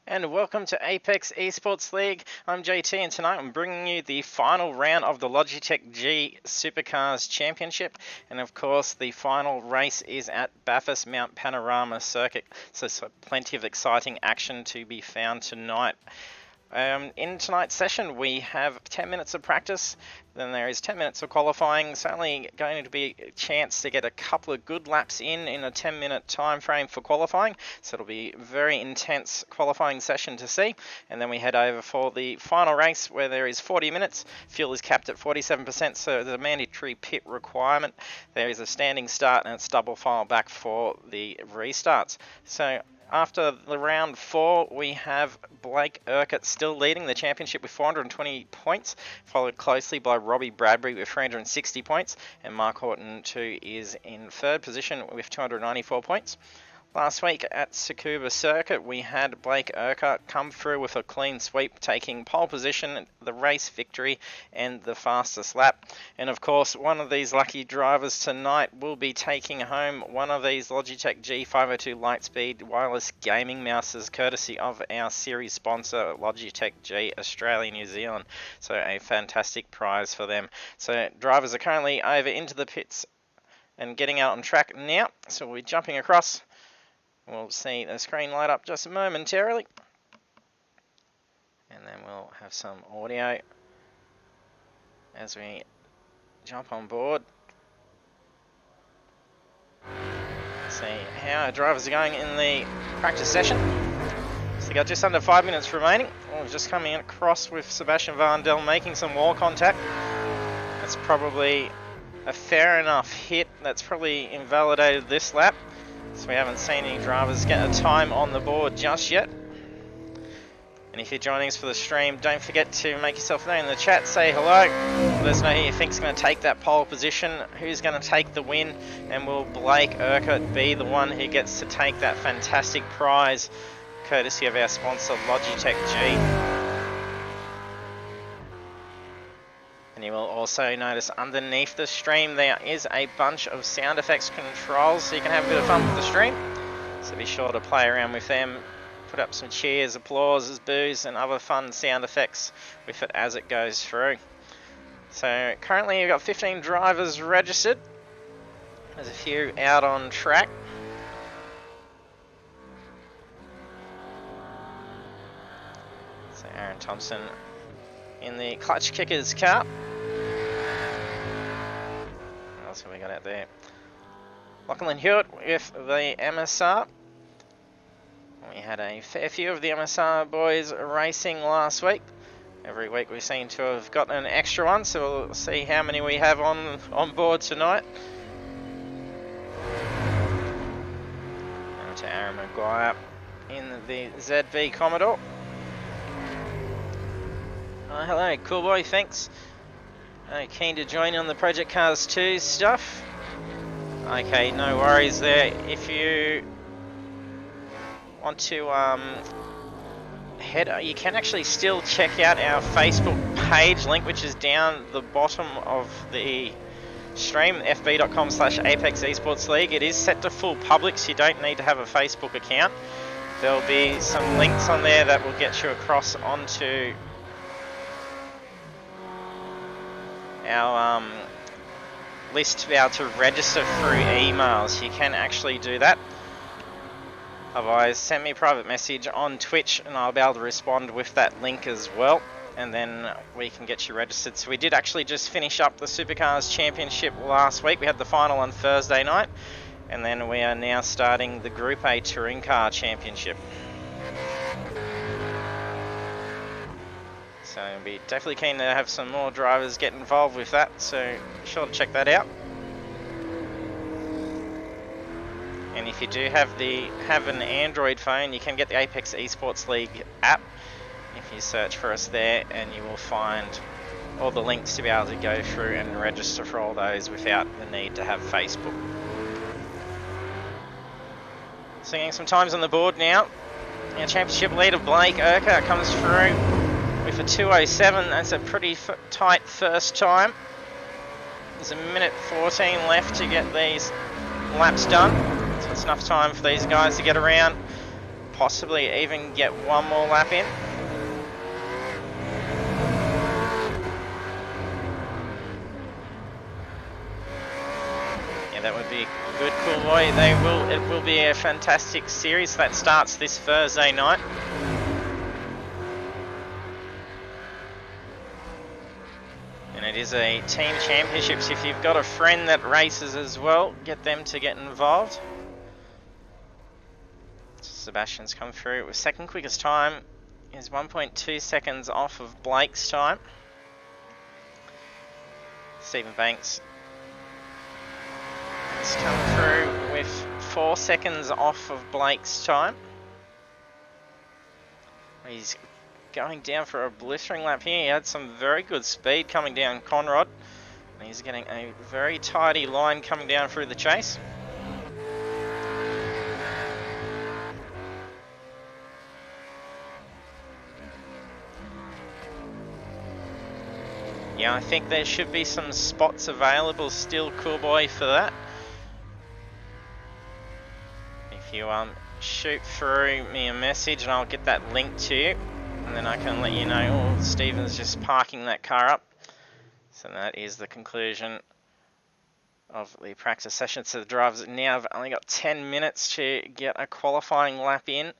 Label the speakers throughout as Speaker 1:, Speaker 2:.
Speaker 1: And welcome to Apex Esports League. I'm JT, and tonight I'm bringing you the final round of the Logitech G Supercars Championship. And of course, the final race is at Bathurst Mount Panorama Circuit. So plenty of exciting action to be found tonight. In tonight's session, we have 10 minutes of practice, then there is 10 minutes of qualifying. It's only going to be a chance to get a couple of good laps in a 10-minute time frame for qualifying, so it'll be a very intense qualifying session to see. And then we head over for the final race, where there is 40 minutes. Fuel is capped at 47%, so there's a mandatory pit requirement. There is a standing start, and it's double file back for the restarts. So after the round 4, we have Blake Urquhart still leading the championship with 420 points, followed closely by Robbie Bradbury with 360 points, and Mark Horton too is in third position with 294 points. Last week at Tsukuba Circuit, we had Blake Urquhart come through with a clean sweep, taking pole position, the race victory, and the fastest lap. And of course, one of these lucky drivers tonight will be taking home one of these Logitech G502 Lightspeed wireless gaming mouses, courtesy of our series sponsor, Logitech G Australia New Zealand. So a fantastic prize for them. So drivers are currently over into the pits and getting out on track now. So we're jumping across. We'll see the screen light up just momentarily, and then we'll have some audio as we jump on board. See how our drivers are going in the practice session. So we got just under 5 minutes remaining. We're just coming across with Sebastian Vandel making some wall contact. That's probably a fair enough hit. That's probably invalidated this lap. So we haven't seen any drivers get a time on the board just yet. And if you're joining us for the stream, don't forget to make yourself known in the chat. Say hello. Let us know who you think's going to take that pole position, who's going to take the win, and will Blake Urquhart be the one who gets to take that fantastic prize, courtesy of our sponsor, Logitech G. And you will also notice underneath the stream there is a bunch of sound effects controls, so you can have a bit of fun with the stream. So be sure to play around with them, put up some cheers, applauses, boos, and other fun sound effects with it as it goes through. So currently you've got 15 drivers registered. There's a few out on track. So Aaron Thompson in the clutch kickers car. What else have we got out there? Lachlan Hewitt with the MSR. We had a fair few of the MSR boys racing last week. Every week we seem to have gotten an extra one, so we'll see how many we have on board tonight. Now to Aaron Maguire in the ZV Commodore. Hello, cool boy, thanks. Keen to join on the Project Cars 2 stuff. Okay, no worries there. If you want to you can actually still check out our Facebook page link, which is down the bottom of the stream, fb.com/Apex Esports League. It is set to full public, so you don't need to have a Facebook account. There'll be some links on there that will get you across onto our list to be able to register through emails. You can actually do that. Otherwise, send me a private message on Twitch and I'll be able to respond with that link as well, and then we can get you registered. So we did actually just finish up the Supercars Championship last week. We had the final on Thursday night, and then we are now starting the Group A Touring Car Championship. So I'll be definitely keen to have some more drivers get involved with that, so be sure to check that out. And if you do have an Android phone, you can get the Apex Esports League app. If you search for us there, and you will find all the links to be able to go through and register for all those without the need to have Facebook. So getting some times on the board now. Our championship leader Blake Urquhart comes through with a 2:07. That's a pretty tight first time. There's a minute 14 left to get these laps done. So it's enough time for these guys to get around, possibly even get one more lap in. Yeah, that would be good, cool boy. It will be a fantastic series that starts this Thursday night. And it is a team championships. If you've got a friend that races as well, get them to get involved. Sebastian's come through with second quickest time is 1.2 seconds off of Blake's time. Stephen Banks has come through with 4 seconds off of Blake's time. He's going down for a blistering lap here. He had some very good speed coming down Conrod. And he's getting a very tidy line coming down through the chase. Yeah, I think there should be some spots available still, cool boy, for that. If you shoot through me a message and I'll get that link to you, and then I can let you know. Oh, Stephen's just parking that car up. So that is the conclusion of the practice session. So the drivers now have only got 10 minutes to get a qualifying lap in.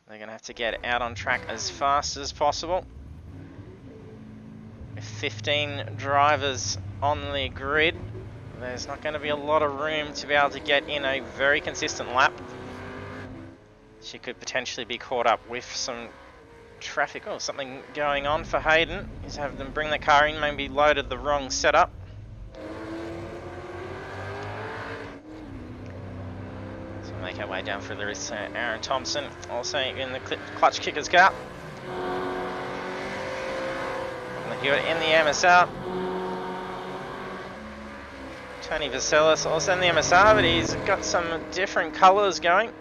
Speaker 1: They're going to have to get out on track as fast as possible. With 15 drivers on the grid, there's not going to be a lot of room to be able to get in a very consistent lap. She could potentially be caught up with some traffic or something going on for Hayden. He's having them bring the car in, maybe loaded the wrong setup. So make our way down through the rest. Aaron Thompson also in the clutch kicker's car. Hewitt in the MSR. Tony Vaselis also in the MSR, but he's got some different colours going.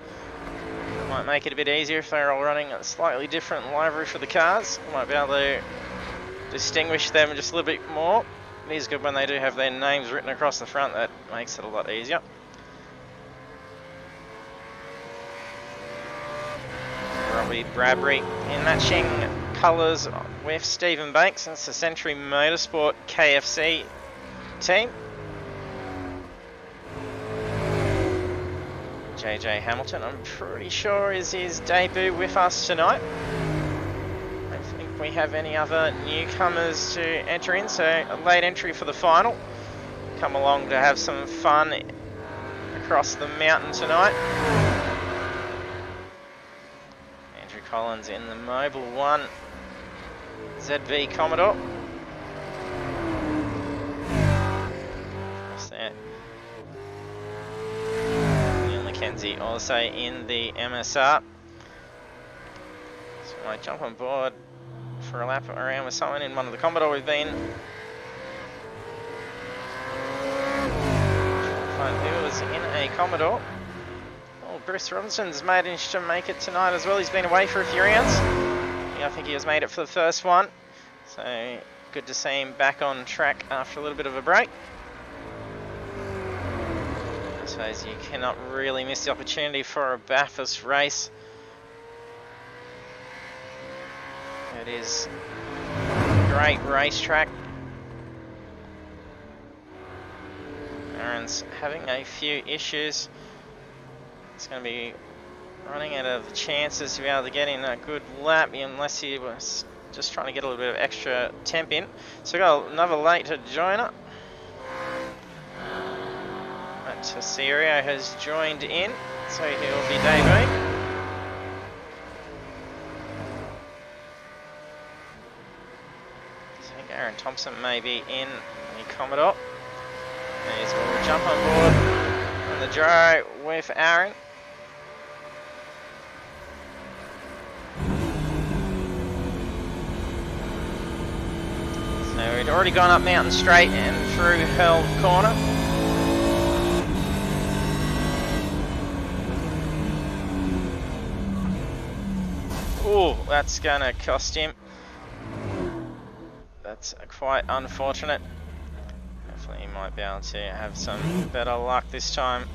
Speaker 1: Might make it a bit easier if they're all running a slightly different livery for the cars. Might be able to distinguish them just a little bit more. It is good when they do have their names written across the front. That makes it a lot easier. Robbie Bradbury in matching colours with Stephen Banks. That's the Century Motorsport KFC team. JJ Hamilton, I'm pretty sure, is his debut with us tonight. I don't think we have any other newcomers to enter in, so a late entry for the final. Come along to have some fun across the mountain tonight. Andrew Collins in the Mobile 1 ZV Commodore. What's that? Kenzie also in the MSR. So I jump on board for a lap around with someone in one of the Commodore we've been. Find who was in a Commodore. Oh, Bruce Robinson's managed to make it tonight as well. He's been away for a few rounds. Yeah, I think he has made it for the first one. So good to see him back on track after a little bit of a break. I suppose you cannot really miss the opportunity for a Bathurst race. It is a great racetrack. Aaron's having a few issues. It's going to be running out of chances to be able to get in a good lap unless he was just trying to get a little bit of extra temp in. So we've got another late joiner. Tessirio has joined in, so he will be debuting. I think Aaron Thompson may be in the Commodore. And he's going to jump on board on the gyro with Aaron. So we'd already gone up Mountain Straight and through Held Corner. Oh, that's going to cost him. That's quite unfortunate. Hopefully he might be able to have some better luck this time.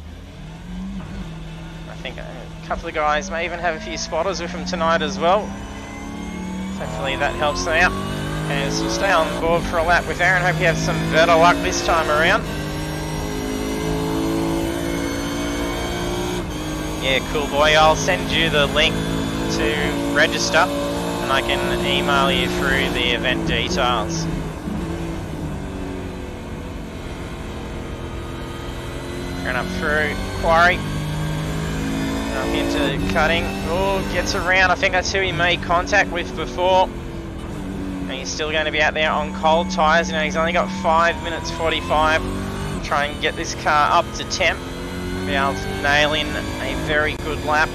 Speaker 1: I think a couple of guys may even have a few spotters with them tonight as well. Hopefully that helps them out. And so we'll stay on board for a lap with Aaron. Hope you have some better luck this time around. Yeah, cool boy. I'll send you the link to register and I can email you through the event details. Going up through Quarry. Up into cutting. Oh, gets around. I think that's who he made contact with before. And he's still going to be out there on cold tyres. You know, he's only got 5 minutes 45. Try and get this car up to temp. Be able to nail in a very good lap.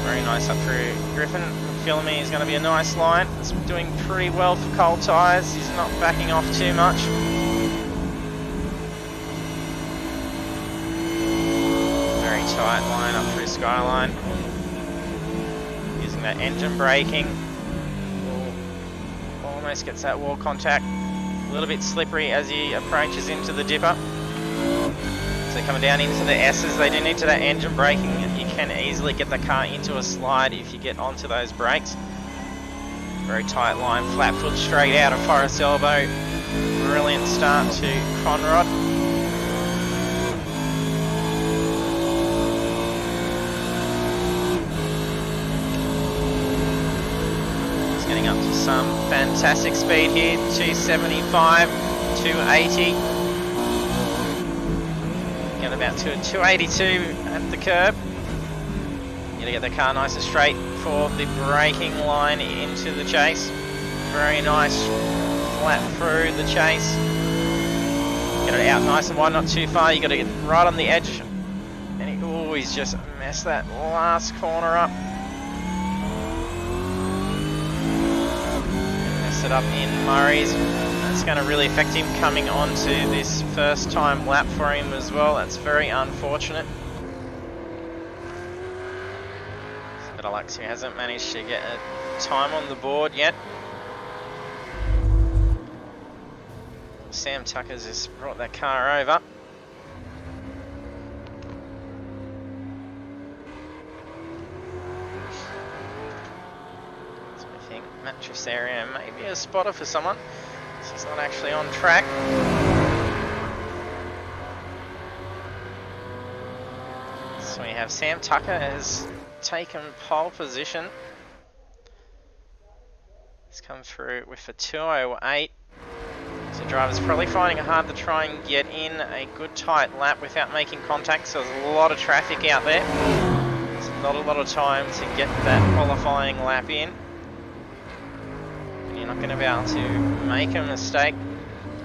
Speaker 1: Very nice up through Griffin. Philomene is going to be a nice line. It's doing pretty well for cold tyres. He's not backing off too much. Very tight line up through Skyline. Using that engine braking. Almost gets that wall contact. A little bit slippery as he approaches into the dipper. So coming down into the S's, they do need to that engine braking. You can easily get the car into a slide if you get onto those brakes. Very tight line, flat foot straight out of Forest Elbow. Brilliant start to Conrod. Getting up to some fantastic speed here, 275, 280. Get about to 282 at the curb. You gotta get the car nice and straight for the braking line into the chase. Very nice, flat through the chase. Get it out nice and wide, not too far. You gotta get right on the edge. And he always just messed that last corner up. It up in Murray's. That's going to really affect him coming onto this first time lap for him as well. That's very unfortunate. But Alexia hasn't managed to get a time on the board yet. Sam Tucker's just brought that car over. Mattress area, maybe a spotter for someone. She's not actually on track. So we have Sam Tucker has taken pole position. He's come through with a 208. So driver's probably finding it hard to try and get in a good tight lap without making contact. So there's a lot of traffic out there. There's not a lot of time to get that qualifying lap in. You're not going to be able to make a mistake,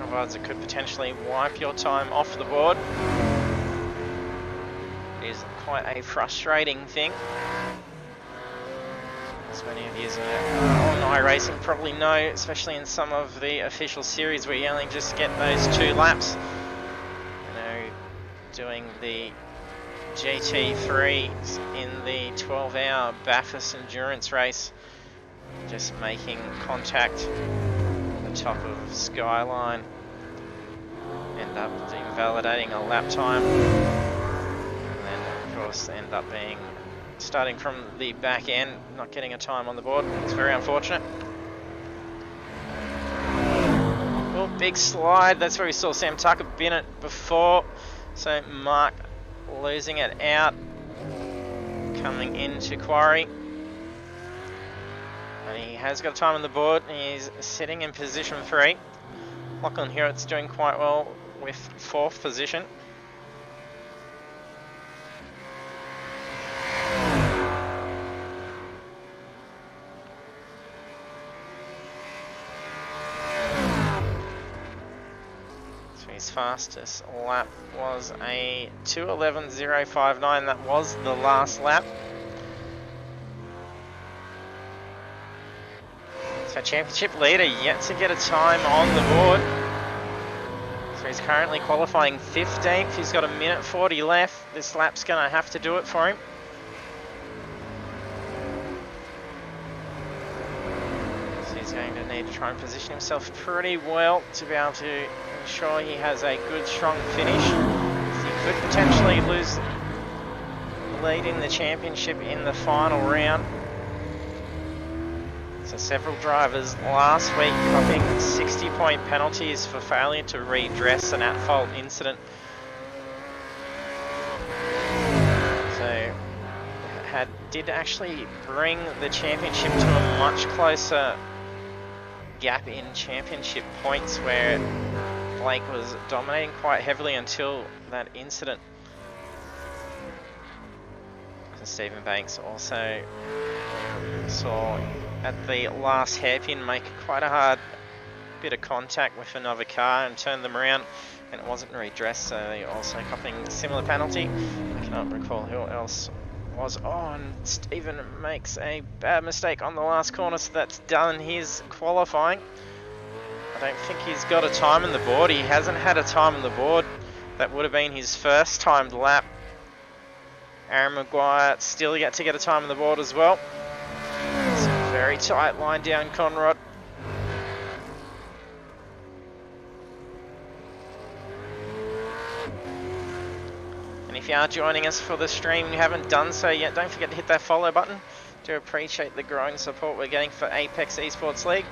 Speaker 1: otherwise it could potentially wipe your time off the board. It is quite a frustrating thing. As many of you on iRacing probably know, especially in some of the official series where you only just get those 2 laps. You know, doing the GT3s in the 12-hour Bathurst endurance race. Just making contact at the top of Skyline. End up invalidating a lap time. And then, of course, end up being starting from the back end, not getting a time on the board. It's very unfortunate. Oh, big slide. That's where we saw Sam Tucker bin it before. So Mark losing it out. Coming into Quarry. And he has got time on the board. He's sitting in position 3. Lachlan Hewitt's doing quite well with 4th position. So his fastest lap was a 2:11.059. That was the last lap. So championship leader yet to get a time on the board. So he's currently qualifying 15th. He's got a minute 40 left. This lap's going to have to do it for him. So he's going to need to try and position himself pretty well to be able to ensure he has a good, strong finish. He could potentially lose the lead in the championship in the final round. So several drivers last week copping 60-point penalties for failure to redress an at-fault incident. So did actually bring the championship to a much closer gap in championship points, where Blake was dominating quite heavily until that incident. And Stephen Banks also saw at the last hairpin make quite a hard bit of contact with another car and turned them around, and it wasn't redressed, so they also copping a similar penalty. I cannot recall who else was on. Stephen makes a bad mistake on the last corner, so that's done his qualifying. I don't think he's got a time on the board. He hasn't had a time on the board. That would have been his first timed lap. Aaron Maguire still yet to get a time on the board as well. It's a very tight line down Conrod. And if you are joining us for the stream and you haven't done so yet, don't forget to hit that follow button. Do appreciate the growing support we're getting for Apex Esports League,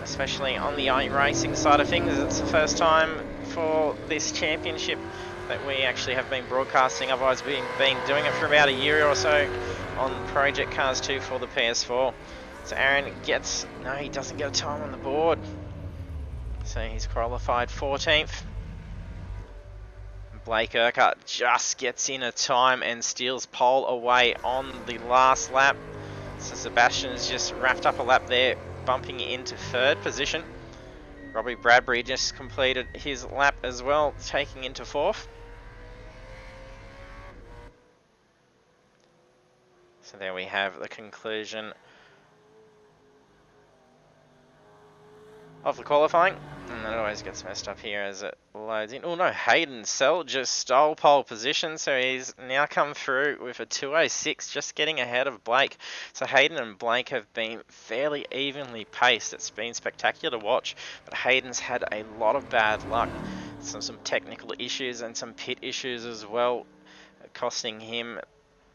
Speaker 1: especially on the iRacing side of things. It's the first time for this championship that we actually have been broadcasting. Otherwise, we've been doing it for about a year or so on Project Cars 2 for the PS4. So Aaron gets, no, he doesn't get a time on the board. So he's qualified 14th. Blake Urquhart just gets in a time and steals pole away on the last lap. So Sebastian has just wrapped up a lap there, bumping into third position. Robbie Bradbury just completed his lap as well, taking into fourth. So there we have the conclusion of the qualifying. And that always gets messed up here as it loads in. Oh no, Hayden Sell just stole pole position, so he's now come through with a 2:06, just getting ahead of Blake. So Hayden and Blake have been fairly evenly paced. It's been spectacular to watch, but Hayden's had a lot of bad luck. Some technical issues and some pit issues as well, costing him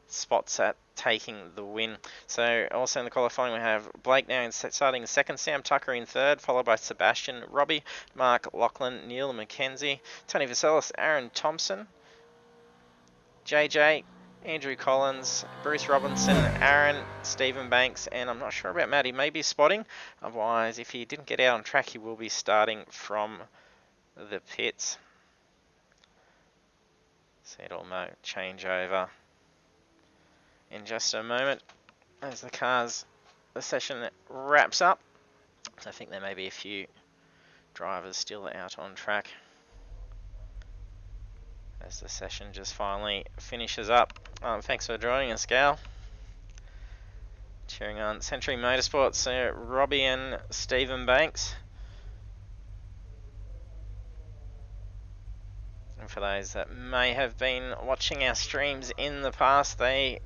Speaker 1: spots at taking the win. So also in the qualifying we have Blake now starting second, Sam Tucker in third, followed by Sebastian, Robbie, Mark Lachlan, Neil McKenzie, Tony Vaselis, Aaron Thompson, JJ, Andrew Collins, Bruce Robinson, Aaron, Stephen Banks, and I'm not sure about Matt. He may be spotting. Otherwise, if he didn't get out on track, he will be starting from the pits. So it'll change over in just a moment as the session wraps up. So I think there may be a few drivers still out on track as the session just finally finishes up. Thanks for joining us, Gal. Cheering on Century Motorsports, Robbie and Stephen Banks. And for those that may have been watching our streams in the past, they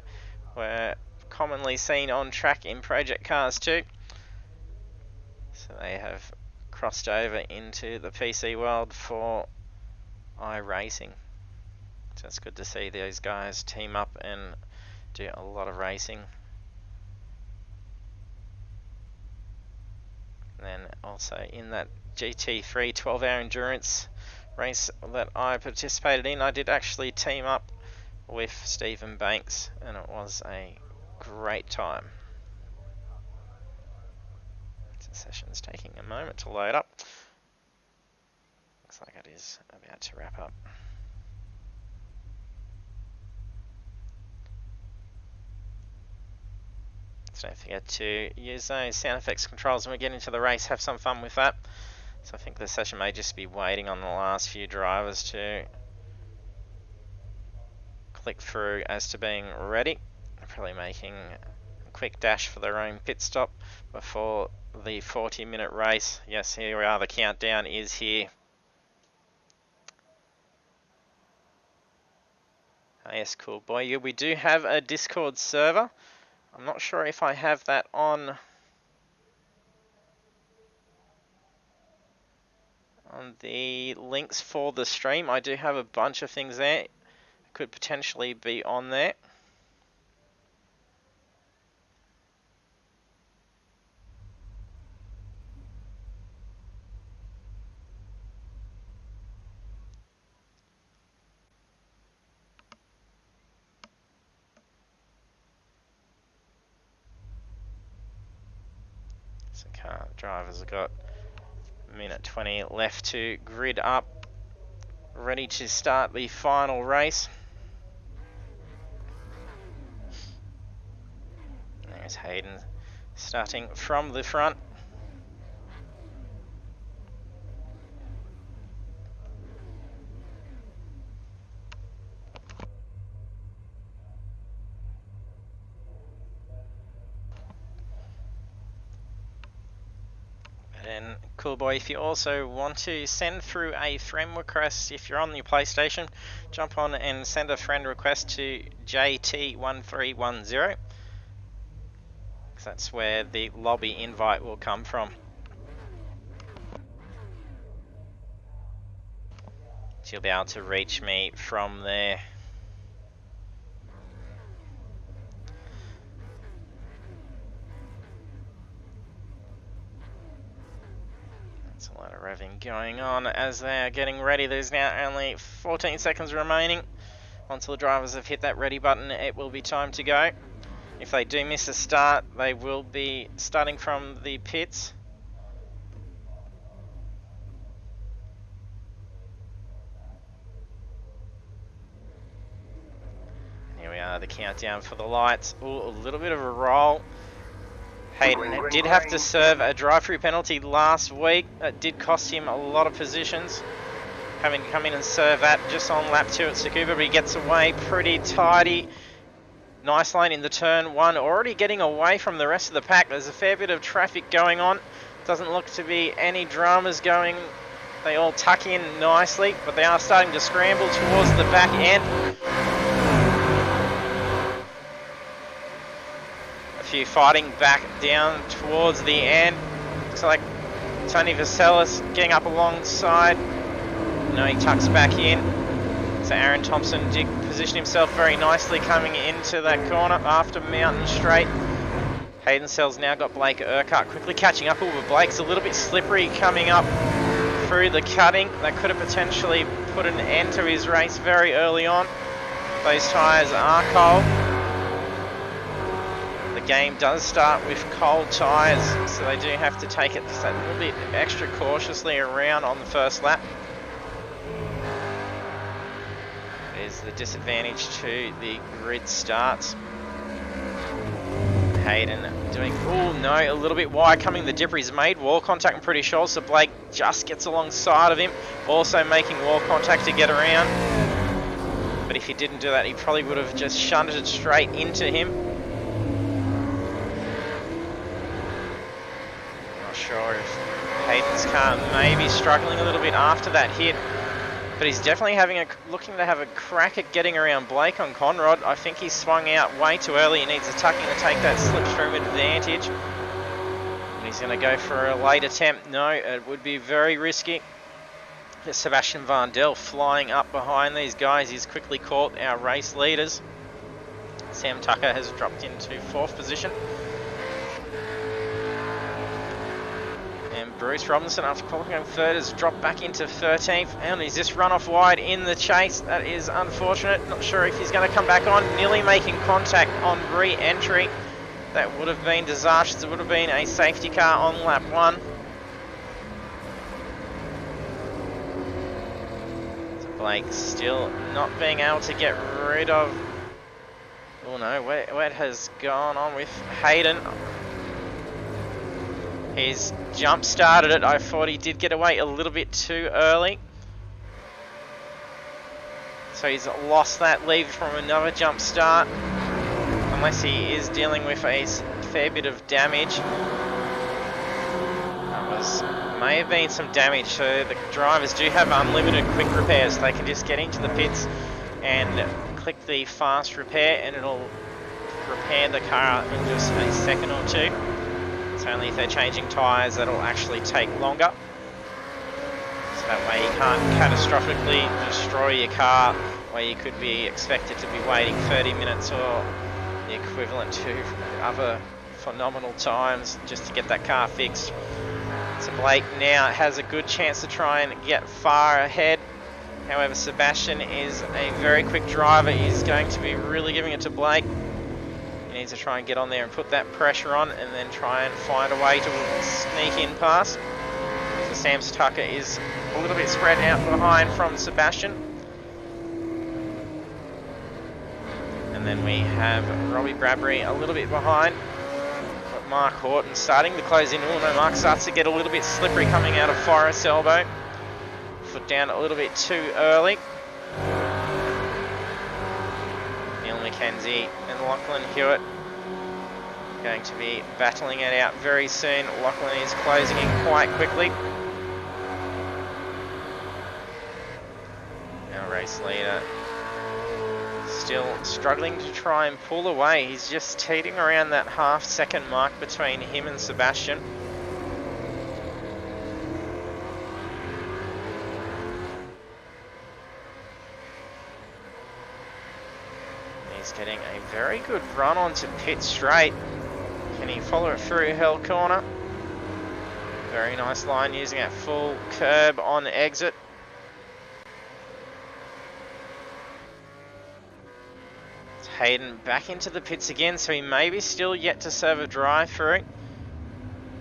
Speaker 1: were commonly seen on track in Project Cars 2. So they have crossed over into the PC world for iRacing. So it's good to see those guys team up and do a lot of racing. And then also in that GT3 12-hour endurance race that I participated in, I did actually team up with Stephen Banks, and it was a great time. The session's taking a moment to load up. Looks like it is about to wrap up. So don't forget to use those sound effects controls when we get into the race. Have some fun with that. So I think the session may just be waiting on the last few drivers to click through as to being ready. They're probably making a quick dash for their own pit stop before the 40-minute race. Yes, here we are. The countdown is here. Oh, yes, cool boy. Yeah, we do have a Discord server. I'm not sure if I have that on on the links for the stream. I do have a bunch of things there. Could potentially be on there. So car drivers have got a minute 20 left to grid up, ready to start the final race. There's Hayden starting from the front. And cool boy, if you also want to send through a friend request, if you're on your PlayStation, jump on and send a friend request to JT1310. That's where the lobby invite will come from. So you'll be able to reach me from there. That's a lot of revving going on as they are getting ready. There's now only 14 seconds remaining. Until the drivers have hit that ready button, it will be time to go. If they do miss a start, they will be starting from the pits. Here we are, the countdown for the lights. Ooh, a little bit of a roll. Hayden did have to serve a drive-through penalty last week. That did cost him a lot of positions, having to come in and serve that just on lap 2 at Tsukuba, but he gets away pretty tidy. Nice lane in the turn 1, already getting away from the rest of the pack. There's a fair bit of traffic going on. Doesn't look to be any dramas going. They all tuck in nicely, but they are starting to scramble towards the back end. A few fighting back down towards the end. Looks like Tony Vaselis getting up alongside. No, he tucks back in. So Aaron Thompson did position himself very nicely coming into that corner after Mountain Straight. Hayden Sell's now got Blake Urquhart quickly catching up, but Blake's a little bit slippery coming up through the cutting. That could have potentially put an end to his race very early on. Those tyres are cold. The game does start with cold tyres, so they do have to take it just a little bit extra cautiously around on the first lap. Is the disadvantage to the grid starts. Hayden doing, oh no, a little bit wide coming the dipper. He's made wall contact, I'm pretty sure, so Blake just gets alongside of him, also making wall contact to get around. But if he didn't do that, he probably would have just shunted it straight into him. Not sure if Hayden's car may be struggling a little bit after that hit. But he's definitely looking to have a crack at getting around Blake on Conrod. I think he swung out way too early. He needs a tucking to take that slipstream advantage. And he's going to go for a late attempt. No, it would be very risky. There's Sebastian Vandel flying up behind these guys. He's quickly caught our race leaders. Sam Tucker has dropped into 4th position. And Bruce Robinson, after qualifying 3rd, has dropped back into 13th. And he's just run off wide in the chase. That is unfortunate. Not sure if he's going to come back on. Nearly making contact on re-entry. That would have been disastrous. It would have been a safety car on lap 1. So Blake still not being able to get rid of... Oh no, what has gone on with Hayden? He's jump started it. I thought he did get away a little bit too early. So he's lost that lead from another jump start. Unless he is dealing with a fair bit of damage. May have been some damage. So the drivers do have unlimited quick repairs. They can just get into the pits and click the fast repair and it'll repair the car in just a second or two. It's only if they're changing tyres that'll actually take longer. So That way you can't catastrophically destroy your car, where you could be expected to be waiting 30 minutes or the equivalent to other phenomenal times just to get that car fixed. So Blake now has a good chance to try and get far ahead. However, Sebastian is a very quick driver. He's going to be really giving it to Blake. He needs to try and get on there and put that pressure on and then try and find a way to sneak in past. So Sam Tucker is a little bit spread out behind from Sebastian. And then we have Robbie Bradbury a little bit behind. But Mark Horton starting to close in. Oh no, Mark starts to get a little bit slippery coming out of Forest Elbow. Foot down a little bit too early. Neil McKenzie and Lachlan Hewitt going to be battling it out very soon. Lachlan is closing in quite quickly. Our race leader still struggling to try and pull away. He's just teetering around that half-second mark between him and Sebastian. He's getting a very good run onto pit straight. Can he follow it through Hell Corner? Very nice line using a full curb on exit. Hayden back into the pits again, so he may be still yet to serve a drive-through.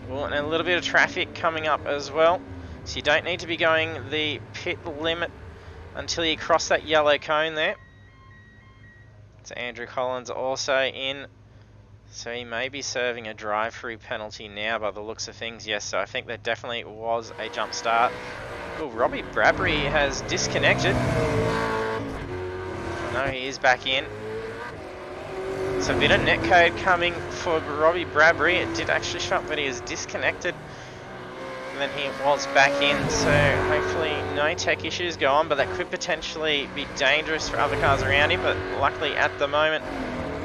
Speaker 1: Well, and a little bit of traffic coming up as well. So you don't need to be going the pit limit until you cross that yellow cone there. So Andrew Collins also in. So he may be serving a drive-through penalty now by the looks of things. Yes, so I think there definitely was a jump start. Oh, Robbie Bradbury has disconnected. No, he is back in. So a bit of netcode coming for Robbie Bradbury. It did actually show up that he is disconnected. And then he was back in, so hopefully no tech issues go on, but that could potentially be dangerous for other cars around him, but luckily at the moment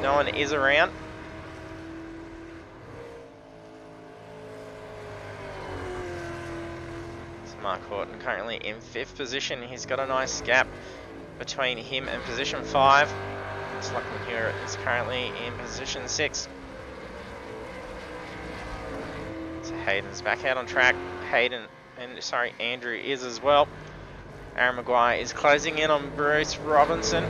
Speaker 1: no one is around. So Mark Horton currently in 5th position. He's got a nice gap between him and position 5. Lachlan Hewitt is currently in position 6. So Hayden's back out on track. Andrew is as well. Aaron Maguire is closing in on Bruce Robinson.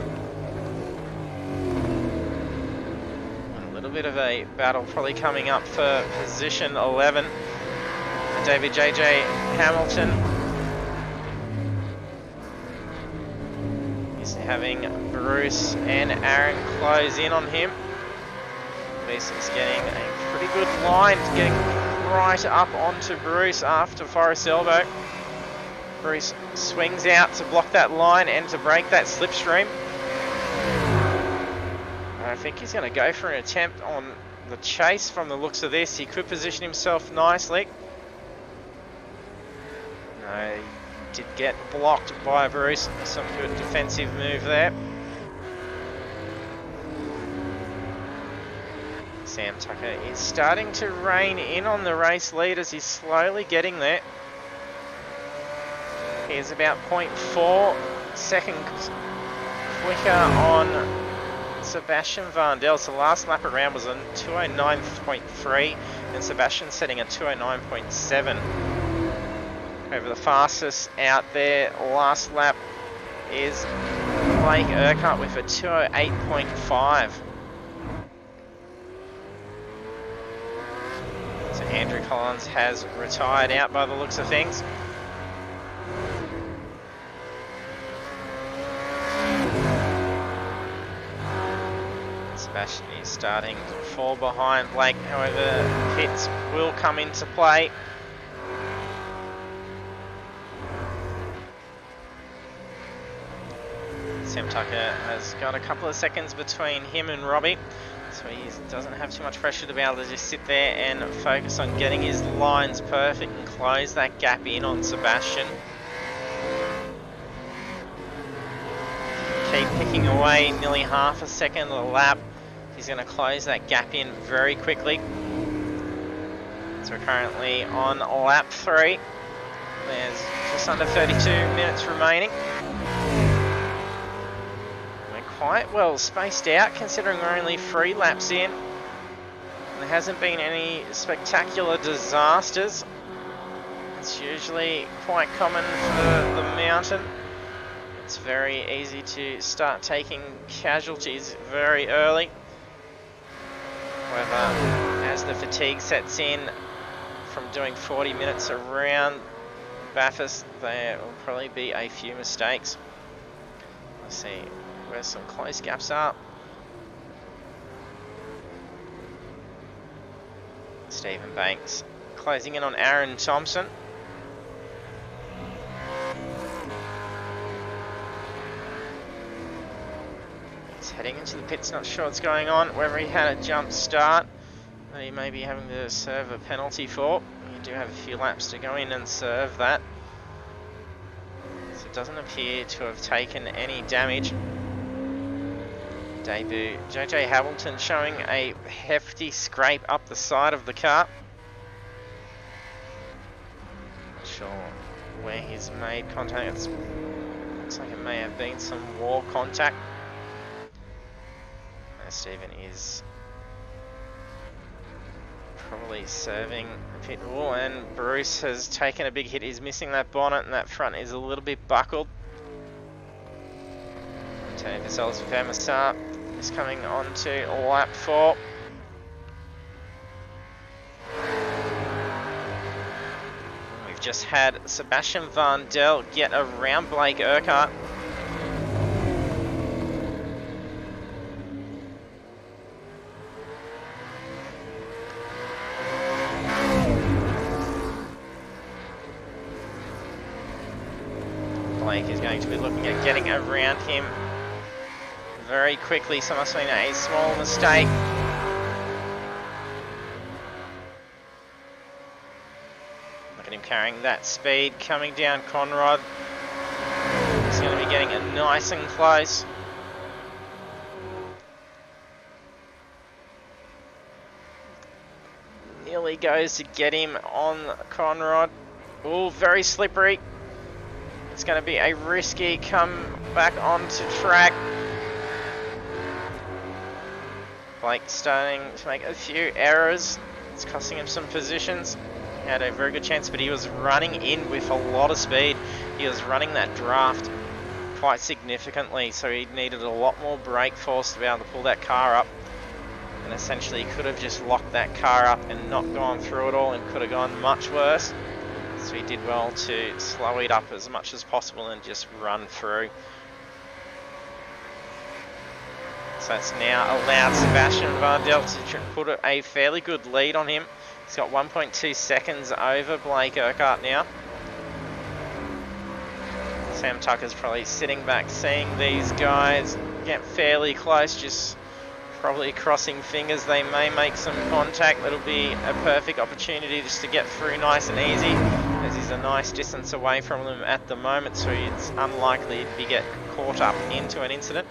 Speaker 1: And a little bit of a battle probably coming up for position 11. David JJ Hamilton is having Bruce and Aaron close in on him. Mason's getting a pretty good line, getting right up onto Bruce after Forest Elbow. Bruce swings out to block that line and to break that slipstream. I think he's going to go for an attempt on the chase from the looks of this. He could position himself nicely. No, he did get blocked by Bruce. Some good defensive move there. Sam Tucker is starting to rein in on the race lead as he's slowly getting there. He is about 0.4 seconds quicker on Sebastian Vandel. So last lap around was on 209.3 and Sebastian setting a 209.7. Over the fastest out there last lap is Blake Urquhart with a 208.5. So Andrew Collins has retired out by the looks of things. Sebastian is starting to fall behind Blake, however pits will come into play. Sam Tucker has got a couple of seconds between him and Robbie, so he doesn't have too much pressure to be able to just sit there and focus on getting his lines perfect and close that gap in on Sebastian. Keep picking away nearly half a second a lap. He's going to close that gap in very quickly. So we're currently on lap 3. There's just under 32 minutes remaining. We're quite well spaced out considering we're only 3 laps in. There hasn't been any spectacular disasters. It's usually quite common for the mountain. It's very easy to start taking casualties very early. However, as the fatigue sets in from doing 40 minutes around Bathurst, there will probably be a few mistakes. Let's see where some close gaps are. Stephen Banks closing in on Aaron Thompson. He's heading into the pits, not sure what's going on, whether he had a jump start that he may be having to serve a penalty for. You do have a few laps to go in and serve that. So it doesn't appear to have taken any damage. Debut JJ Hamilton showing a hefty scrape up the side of the car. Not sure where he's made contact. It looks like it may have been some wall contact. Stephen is probably serving a pit. Oh, and Bruce has taken a big hit. He's missing that bonnet, and that front is a little bit buckled. Tony Vaselis Vermassa is coming on to lap 4. We've just had Sebastian Van Del get around Blake Urquhart. Blake is going to be looking at getting around him very quickly, so must have been a small mistake. Look at him carrying that speed, coming down Conrad. He's going to be getting it nice and close. Nearly goes to get him on Conrad. Oh, very slippery. It's going to be a risky come back onto track. Blake starting to make a few errors. It's costing him some positions. He had a very good chance, but he was running in with a lot of speed. He was running that draft quite significantly, so he needed a lot more brake force to be able to pull that car up. And essentially he could have just locked that car up and not gone through it all, and could have gone much worse. So he did well to slow it up as much as possible and just run through. So it's now allowed Sebastian Van Del to put a fairly good lead on him. He's got 1.2 seconds over Blake Urquhart now. Sam Tucker's probably sitting back seeing these guys get fairly close, just probably crossing fingers they may make some contact. That'll be a perfect opportunity just to get through nice and easy, as he's a nice distance away from them at the moment, so it's unlikely to get caught up into an incident.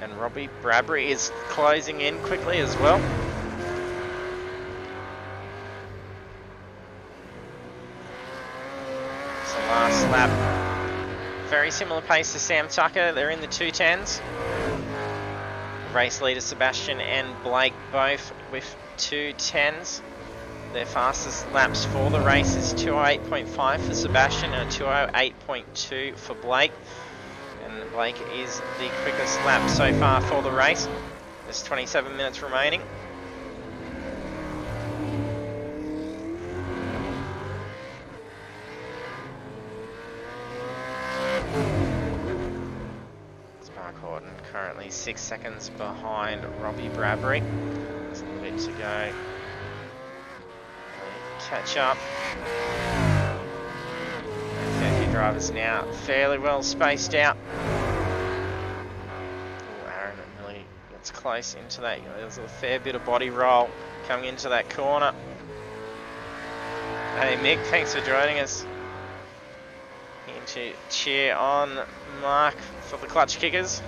Speaker 1: And Robbie Bradbury is closing in quickly as well. So last lap, very similar pace to Sam Tucker. They're in the 2:10s. Race leader Sebastian and Blake both with 2:10s. Their fastest laps for the race is 2:08.5 for Sebastian and 2:08.2 for Blake. And Blake is the quickest lap so far for the race. There's 27 minutes remaining. Spark Horton currently 6 seconds behind Robbie Bradbury. There's a little bit to go. Catch up. A few drivers now fairly well spaced out. Oh, Aaron really gets close into that. There's a fair bit of body roll coming into that corner. Hey Mick, thanks for joining us. Here to cheer on Mark for the clutch kickers.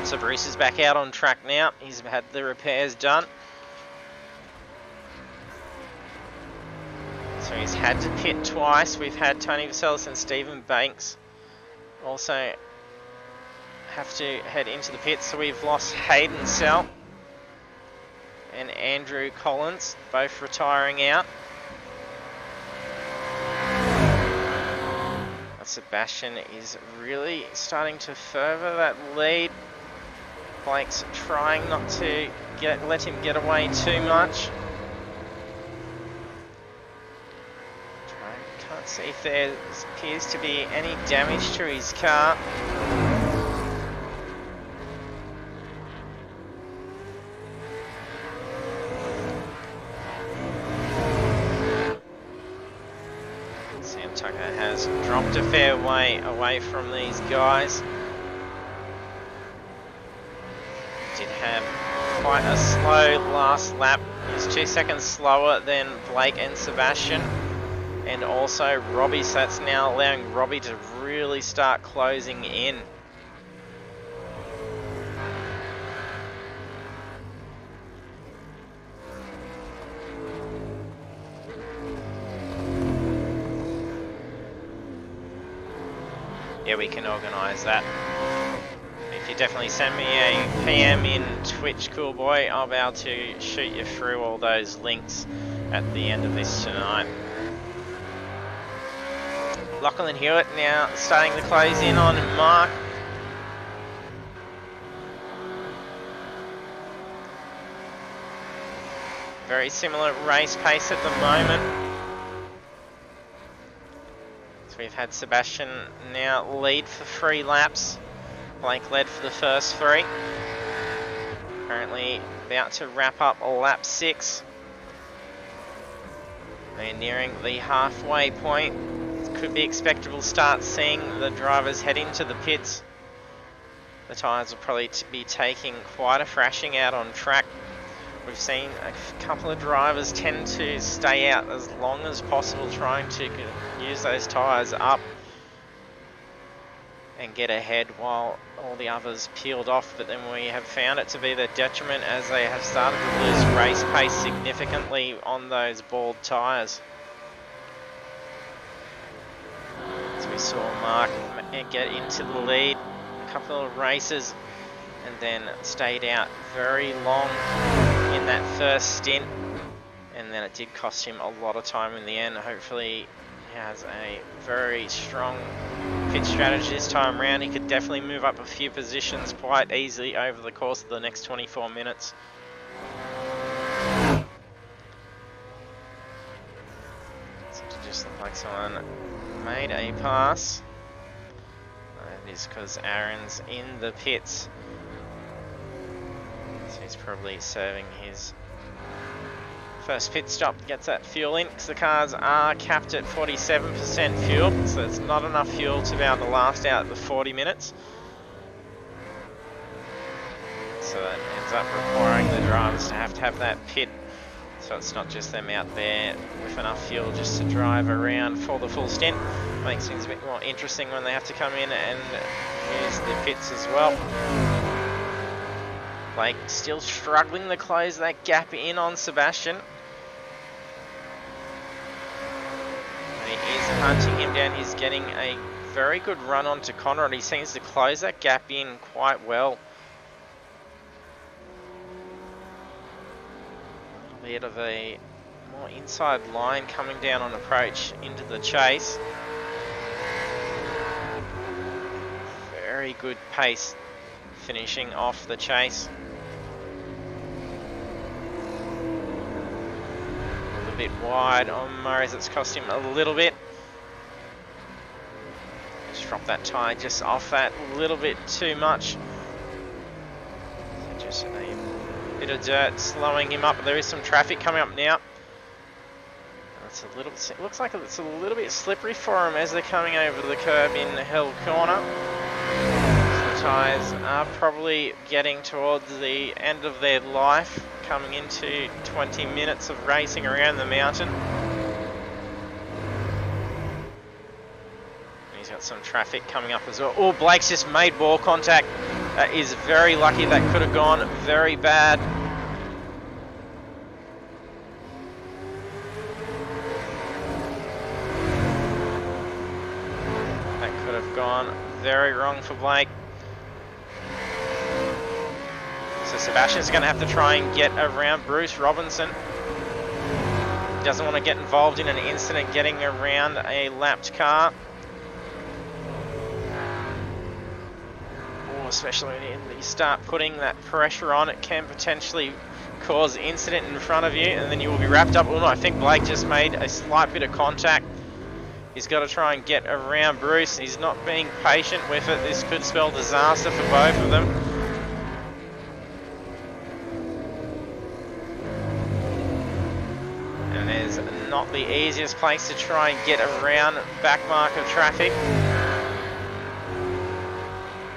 Speaker 1: So Bruce is back out on track now. He's had the repairs done. So he's had to pit twice. We've had Tony Vaselis and Stephen Banks also have to head into the pits. So we've lost Hayden Sell and Andrew Collins, both retiring out. Sebastian is really starting to further that lead. Blake's trying not to let him get away too much. Can't see if there appears to be any damage to his car. Sam Tucker has dropped a fair way away from these guys. Did have quite a slow last lap. He's 2 seconds slower than Blake and Sebastian. And also Robbie, so that's now allowing Robbie to really start closing in. Yeah, we can organise that. If you definitely send me a PM in Twitch, cool boy, I'll be able to shoot you through all those links at the end of this tonight. Lachlan Hewitt now starting to close in on Mark. Very similar race pace at the moment. So we've had Sebastian now lead for 3 laps. Blake led for the first 3. Currently about to wrap up lap 6. They're nearing the halfway point. Could be expectable to start seeing the drivers head into the pits. The tyres will probably be taking quite a thrashing out on track. We've seen a couple of drivers tend to stay out as long as possible, trying to use those tyres up and get ahead while all the others peeled off, but then we have found it to be their detriment as they have started to lose race pace significantly on those bald tyres. So we saw Mark get into the lead a couple of races and then stayed out very long in that first stint, and then it did cost him a lot of time in the end. Hopefully he has a very strong pit strategy this time around. He could definitely move up a few positions quite easily over the course of the next 24 minutes. So it just looked like someone made a pass. That is because Aaron's in the pits. So he's probably serving his first pit stop, gets that fuel in, because the cars are capped at 47% fuel, so it's not enough fuel to be able to last out the 40 minutes. So that ends up requiring the drivers to have that pit, so it's not just them out there with enough fuel just to drive around for the full stint. Makes things a bit more interesting when they have to come in and use the pits as well. Blake still struggling to close that gap in on Sebastian. He is hunting him down. He's getting a very good run onto Conrad. He seems to close that gap in quite well. A bit of a more inside line coming down on approach into the chase. Very good pace finishing off the chase. Bit wide on Murray's, it's cost him a little bit. Just drop that tyre just off that little bit too much. So just a bit of dirt slowing him up. There is some traffic coming up now. It's a little, it looks like it's a little bit slippery for him as they're coming over the curb in the Hill Corner. The tyres are probably getting towards the end of their life, coming into 20 minutes of racing around the mountain. He's got some traffic coming up as well. Oh, Blake's just made wall contact. That is very lucky. That could have gone very bad. gone very wrong for Blake. So Sebastian's going to have to try and get around Bruce Robinson. Doesn't want to get involved in an incident getting around a lapped car. Oh, especially when you start putting that pressure on, it can potentially cause incident in front of you, and then you will be wrapped up. Oh no, I think Blake just made a slight bit of contact. He's got to try and get around Bruce. He's not being patient with it. This could spell disaster for both of them. And there's not the easiest place to try and get around backmark of traffic,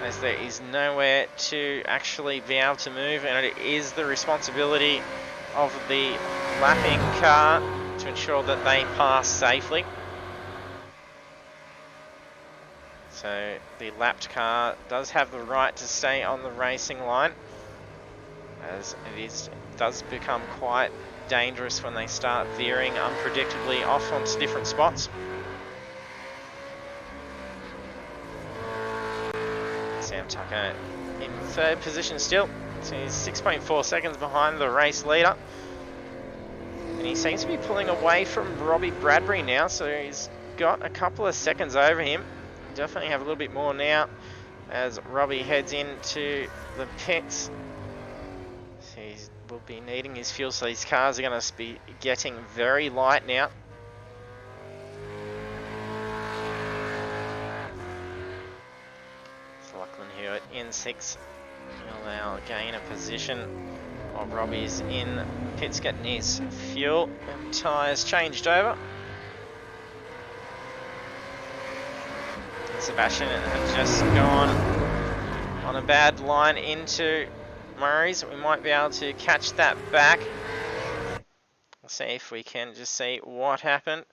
Speaker 1: as there is nowhere to actually be able to move, and it is the responsibility of the lapping car to ensure that they pass safely. So the lapped car does have the right to stay on the racing line, as it does become quite dangerous when they start veering unpredictably off onto different spots. Sam Tucker in third position still, so he's 6.4 seconds behind the race leader. And he seems to be pulling away from Robbie Bradbury now, so he's got a couple of seconds over him. Definitely have a little bit more now as Robbie heads into the pits. So he will be needing his fuel, so these cars are going to be getting very light now. Lachlan Hewitt in 6. He'll now gain a position while Robbie's in pits getting his fuel and tyres changed over. Sebastian had just gone on a bad line into Murray's. We might be able to catch that back. We'll see if we can just see what happened.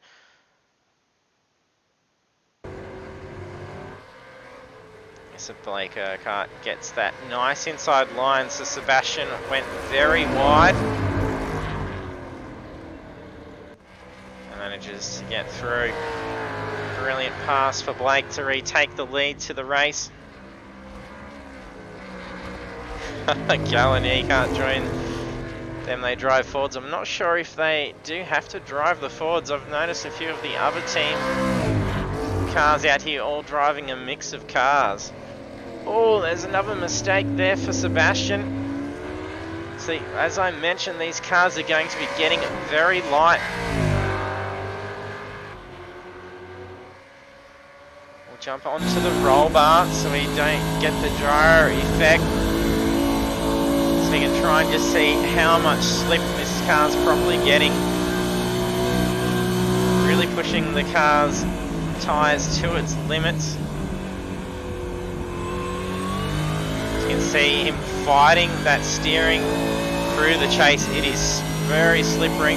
Speaker 1: So Blake Urquhart gets that nice inside line, so Sebastian went very wide and manages to get through. Brilliant pass for Blake to retake the lead to the race. Gallen, he can't join them, they drive Fords. I'm not sure if they do have to drive the Fords. I've noticed a few of the other team cars out here all driving a mix of cars. Oh, there's another mistake there for Sebastian. See, as I mentioned, these cars are going to be getting very light. We'll jump onto the roll bar so we don't get the gyro effect. So we can try and just see how much slip this car's probably getting. Really pushing the car's tyres to its limits. You can see him fighting that steering through the chase. It is very slippery.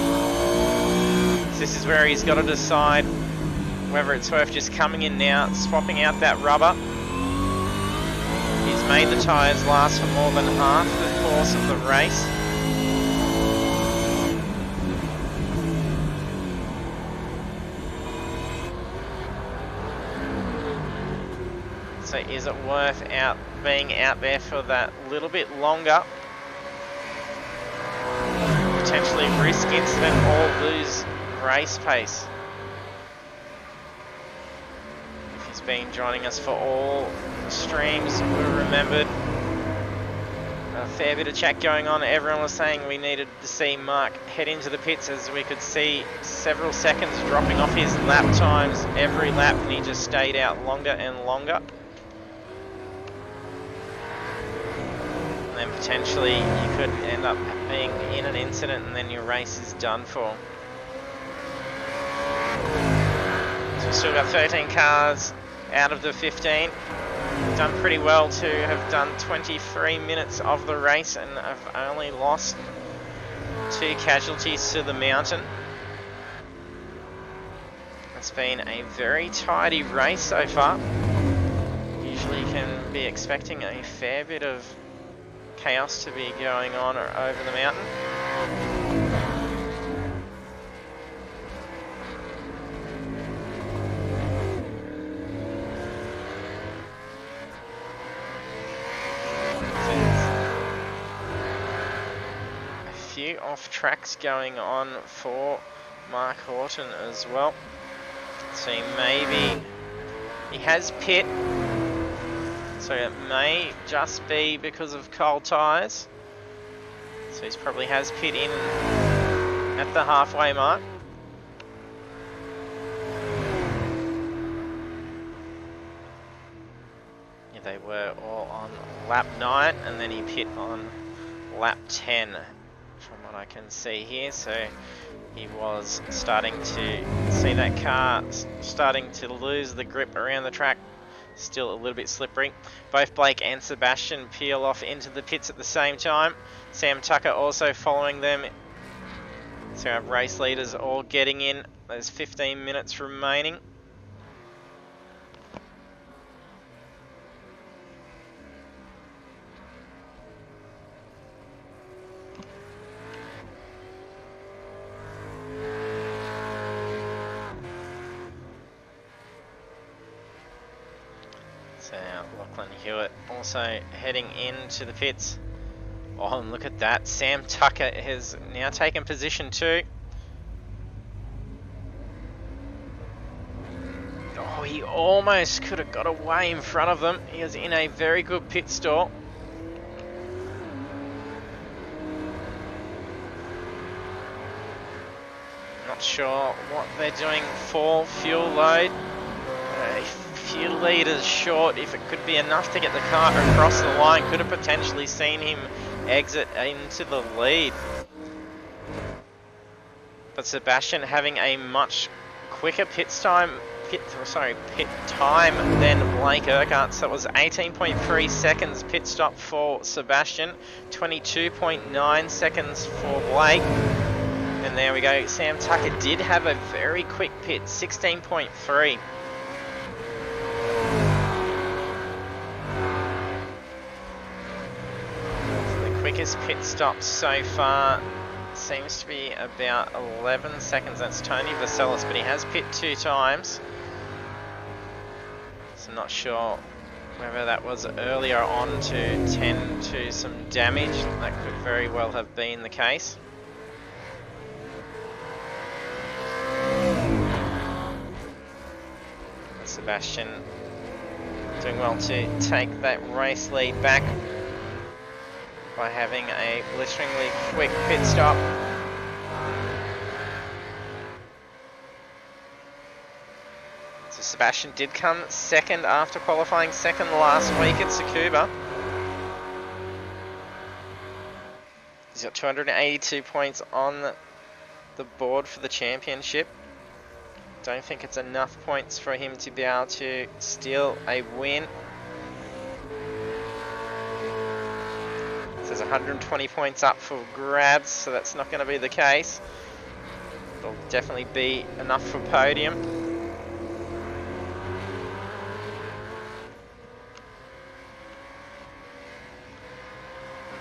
Speaker 1: So this is where he's got to decide whether it's worth just coming in now, swapping out that rubber. He's made the tyres last for more than half the course of the race. So is it worth being out there for that little bit longer? Potentially risk incident or lose race pace. If he's been joining us for all streams, we remembered a fair bit of chat going on. Everyone was saying we needed to see Mark head into the pits, as we could see several seconds dropping off his lap times every lap, and he just stayed out longer and longer. And potentially you could end up being in an incident and then your race is done for. So we've still got 13 cars out of the 15. We've done pretty well to have done 23 minutes of the race and have only lost 2 casualties to the mountain. It's been a very tidy race so far. Usually you can be expecting a fair bit of chaos to be going on over the mountain. few off tracks going on for Mark Horton as well. So maybe he has pit, so it may just be because of cold tyres. So he probably has pit in at the halfway mark. Yeah, they were all on lap 9 and then he pit on lap 10 from what I can see here. So he was starting to see that car starting to lose the grip around the track. Still a little bit slippery. Both Blake and Sebastian peel off into the pits at the same time. Sam Tucker also following them. So our race leaders all getting in. There's 15 minutes remaining. So Lachlan Hewitt also heading into the pits. Oh, and look at that. Sam Tucker has now taken position too. Oh, he almost could have got away in front of them. He was in a very good pit stall. Not sure what they're doing for fuel load. A few litres short. If it could be enough to get the car across the line, could have potentially seen him exit into the lead. But Sebastian having a much quicker pit time than Blake Urquhart. So it was 18.3 seconds pit stop for Sebastian, 22.9 seconds for Blake. And there we go. Sam Tucker did have a very quick pit, 16.3. Quickest pit stop so far seems to be about 11 seconds. That's Tony Vaselis, but he has pit 2 times. So I'm not sure whether that was earlier on to tend to some damage. That could very well have been the case. But Sebastian doing well to take that race lead back by having a blisteringly quick pit stop. So Sebastian did come second after qualifying second last week at Tsukuba. He's got 282 points on the board for the championship. Don't think it's enough points for him to be able to steal a win. There's 120 points up for grabs, so that's not going to be the case. It'll definitely be enough for podium.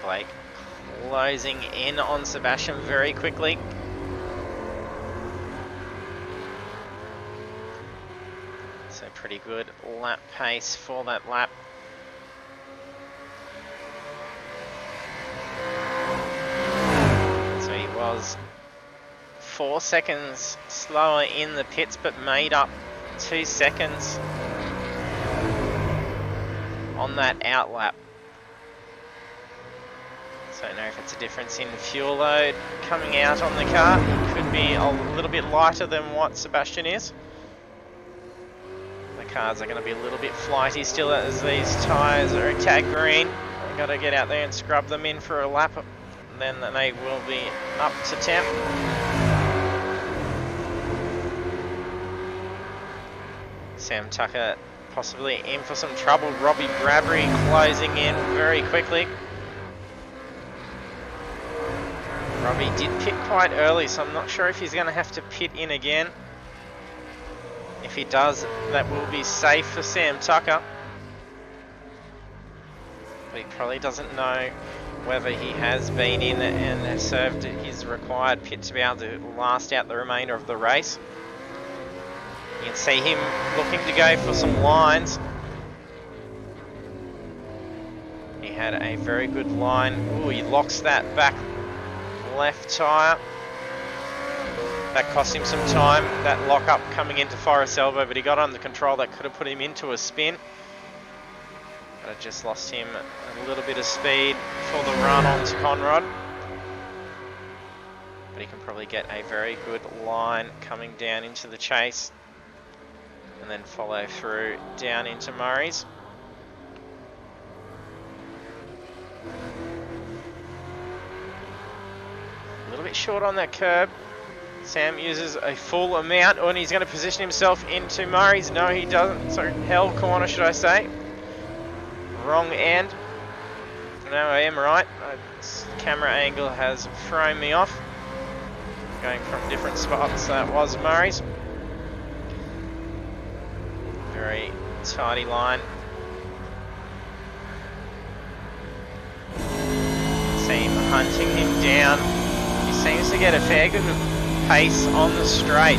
Speaker 1: Blake closing in on Sebastian very quickly. So pretty good lap pace for that lap. Was 4 seconds slower in the pits, but made up 2 seconds on that out lap. So I don't know if it's a difference in fuel load coming out on the car. It could be a little bit lighter than what Sebastian is. The cars are going to be a little bit flighty still as these tyres are a tag green. We've got to get out there and scrub them in for a lap. Then they will be up to temp. Sam Tucker possibly in for some trouble. Robbie Bradbury closing in very quickly. Robbie did pit quite early, so I'm not sure if he's going to have to pit in again. If he does, that will be safe for Sam Tucker. But he probably doesn't know whether he has been in and has served his required pit to be able to last out the remainder of the race. You can see him looking to go for some lines. He had a very good line. Ooh, he locks that back left tyre. That cost him some time, that lock-up coming into Forest Elbow, but he got under control. That could have put him into a spin. But it just lost him a little bit of speed for the run onto Conrod. But he can probably get a very good line coming down into the chase and then follow through down into Murray's. A little bit short on that curb. Sam uses a full amount, and he's going to position himself into Murray's. No, he doesn't. Sorry, hell corner, should I say. Wrong end. No, I am right. Camera angle has thrown me off. Going from different spots. That was Murray's. Very tidy line. See him hunting him down. He seems to get a fair good pace on the straight.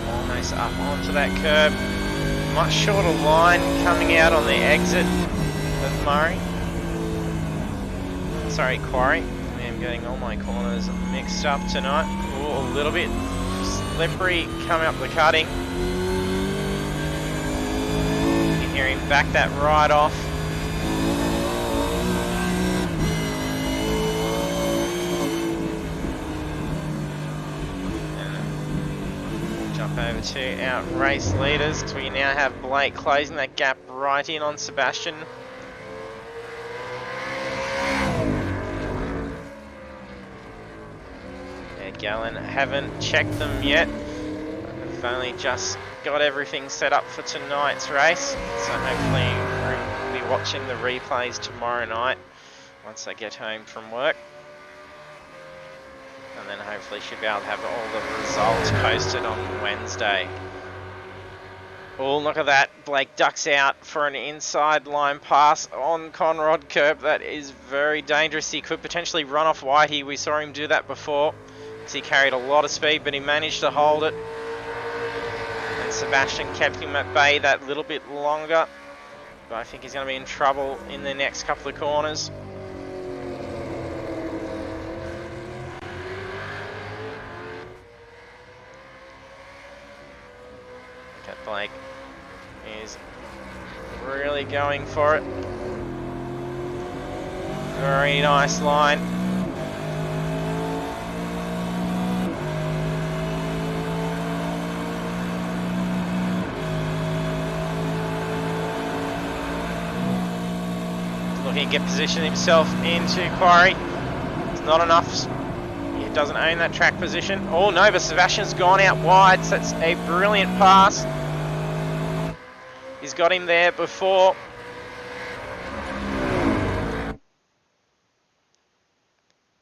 Speaker 1: Almost up onto that curb. Much shorter line coming out on the exit of Murray. Sorry, Quarry. I'm getting all my corners mixed up tonight. Ooh, a little bit slippery coming up the cutting. Hear him back that right off. And we'll jump over to our race leaders, because we now have Blake closing that gap right in on Sebastian. Yeah, Gallon haven't checked them yet. I've only just got everything set up for tonight's race, so hopefully we'll be watching the replays tomorrow night once I get home from work, and then hopefully should be able to have all the results posted on Wednesday. Oh, look at that, Blake ducks out for an inside line pass on Conrod curb. That is very dangerous. He could potentially run off Whitey. We saw him do that before, because he carried a lot of speed, but he managed to hold it. Sebastian kept him at bay that little bit longer, but I think he's going to be in trouble in the next couple of corners. Look at Blake. He's really going for it. Very nice line. Looking to get position himself into Quarry. It's not enough. He doesn't own that track position. Oh no, but Sebastian's gone out wide, so that's a brilliant pass. He's got him there before.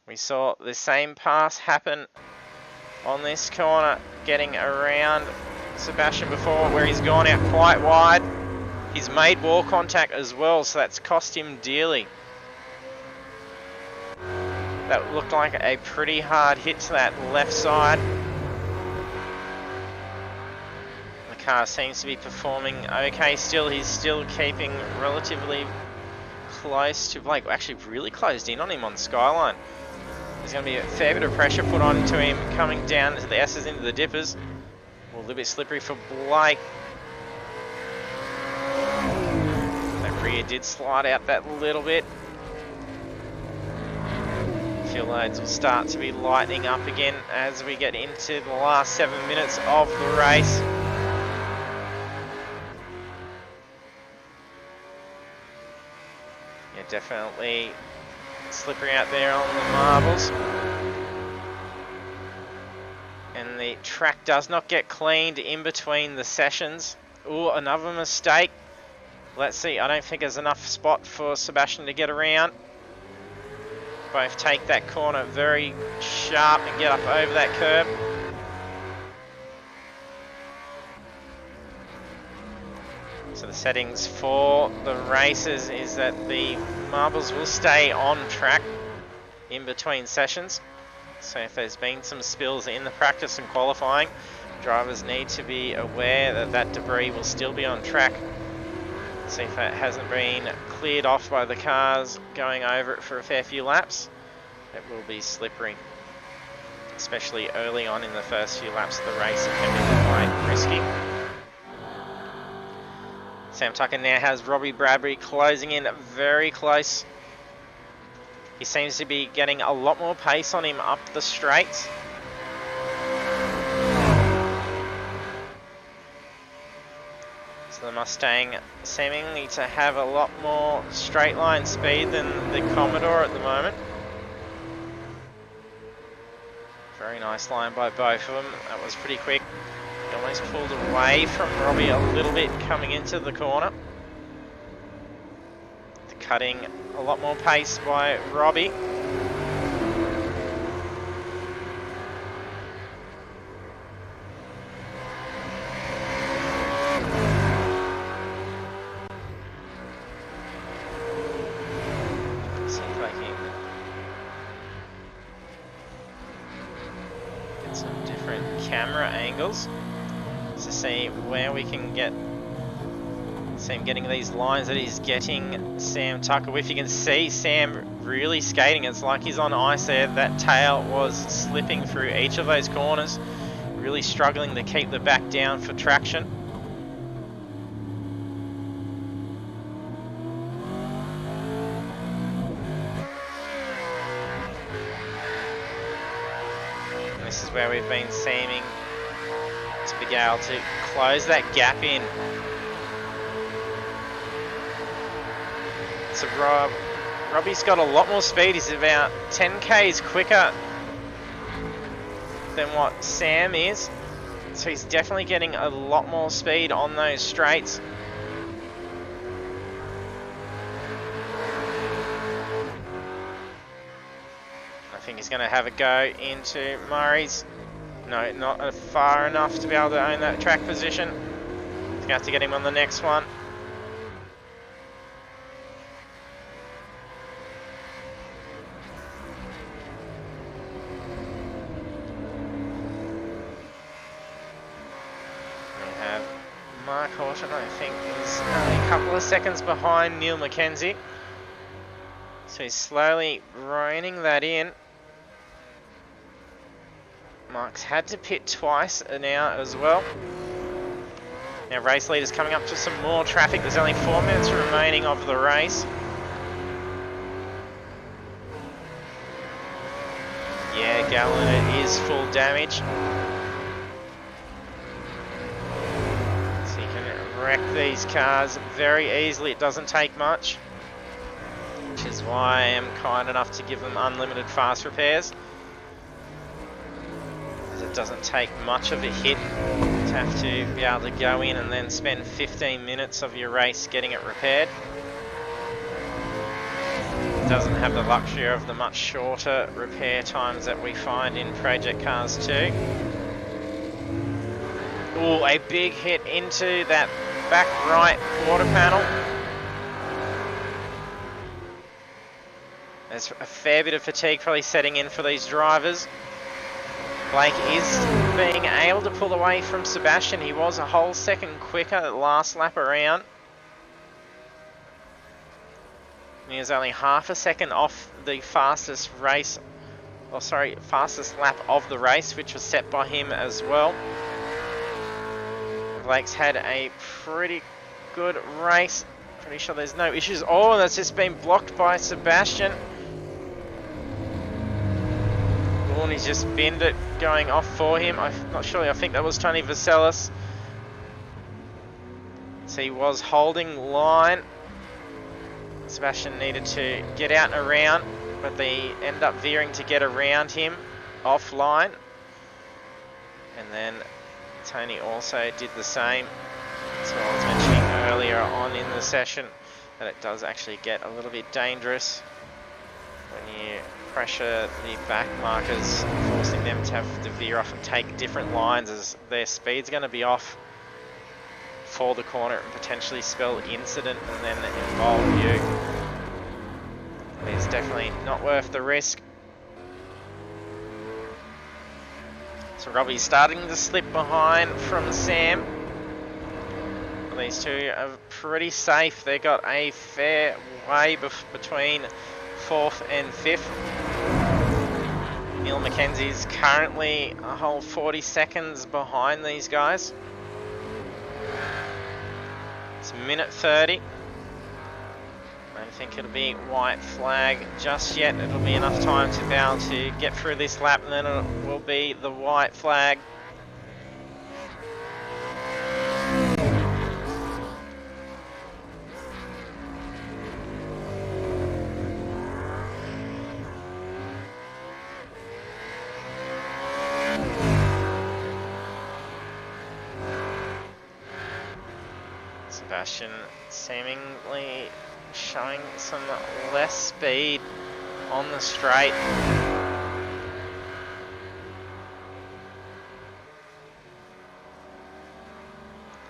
Speaker 1: We saw the same pass happen on this corner, getting around Sebastian before, where he's gone out quite wide. He's made wall contact as well, so that's cost him dearly. That looked like a pretty hard hit to that left side. The car seems to be performing okay still. He's still keeping relatively close to Blake. Actually really closed in on him on Skyline. There's going to be a fair bit of pressure put onto him coming down to the S's into the dippers. A little bit slippery for Blake. Rear did slide out that little bit. Fuel loads will start to be lightening up again as we get into the last 7 minutes of the race. Yeah, definitely slippery out there on the marbles. And the track does not get cleaned in between the sessions. Ooh, another mistake. Let's see, I don't think there's enough spot for Sebastian to get around. Both take that corner very sharp and get up over that curb. So the settings for the races is that the marbles will stay on track in between sessions. So if there's been some spills in the practice and qualifying, Drivers need to be aware that that debris will still be on track. See if it hasn't been cleared off by the cars going over it for a fair few laps. It will be slippery, especially early on in the first few laps of the race. It can be quite risky. Sam Tucker now has Robbie Bradbury closing in very close. He seems to be getting a lot more pace on him up the straights. So the Mustang seemingly to have a lot more straight line speed than the Commodore at the moment. Very nice line by both of them. That was pretty quick. He almost pulled away from Robbie a little bit coming into the corner. Cutting a lot more pace by Robbie. See if I can get some different camera angles to see where we can get Sam getting these lines that he's getting Sam Tucker with. You can see Sam really skating. It's like he's on ice there. That tail was slipping through each of those corners, really struggling to keep the back down for traction. And this is where we've been seeming to be able to close that gap in. So Robbie's got a lot more speed. He's about 10 k's quicker than what Sam is. So he's definitely getting a lot more speed on those straights. I think he's going to have a go into Murray's. No, not far enough to be able to own that track position. He's going to have to get him on the next one. Mark Horton, I think, is only a couple of seconds behind Neil McKenzie. So he's slowly reining that in. Mark's had to pit twice now as well. Now race leaders coming up to some more traffic. There's only 4 minutes remaining of the race. Yeah, Gallon, it is full damage. Wreck these cars very easily. It doesn't take much, which is why I am kind enough to give them unlimited fast repairs, as it doesn't take much of a hit to have to be able to go in and then spend 15 minutes of your race getting it repaired. It doesn't have the luxury of the much shorter repair times that we find in Project Cars 2. Oh, a big hit into that back right quarter panel. There's a fair bit of fatigue probably setting in for these drivers. Blake is being able to pull away from Sebastian. He was a whole second quicker the last lap around. He was only half a second off the fastest race, or sorry, fastest lap of the race, which was set by him as well. Blake's had a pretty good race. Pretty sure there's no issues. Oh, that's just been blocked by Sebastian. Oh, and he's just binned it going off for him. I'm not sure. I think that was Tony Vaselis. So he was holding line. Sebastian needed to get out and around, but they end up veering to get around him offline. And then Tony also did the same. So I was mentioning earlier on in the session that it does actually get a little bit dangerous when you pressure the back markers, forcing them to have to veer off and take different lines, as their speed's going to be off for the corner and potentially spell incident and then involve you. It's definitely not worth the risk. So So Robbie's starting to slip behind from Sam. These two are pretty safe. They've got a fair way between 4th and 5th. Neil McKenzie's currently a whole 40 seconds behind these guys. It's minute 30. I don't think it'll be white flag just yet. It'll be enough time to be able to get through this lap, and then it will be the white flag. Sebastian seemingly showing some less speed on the straight.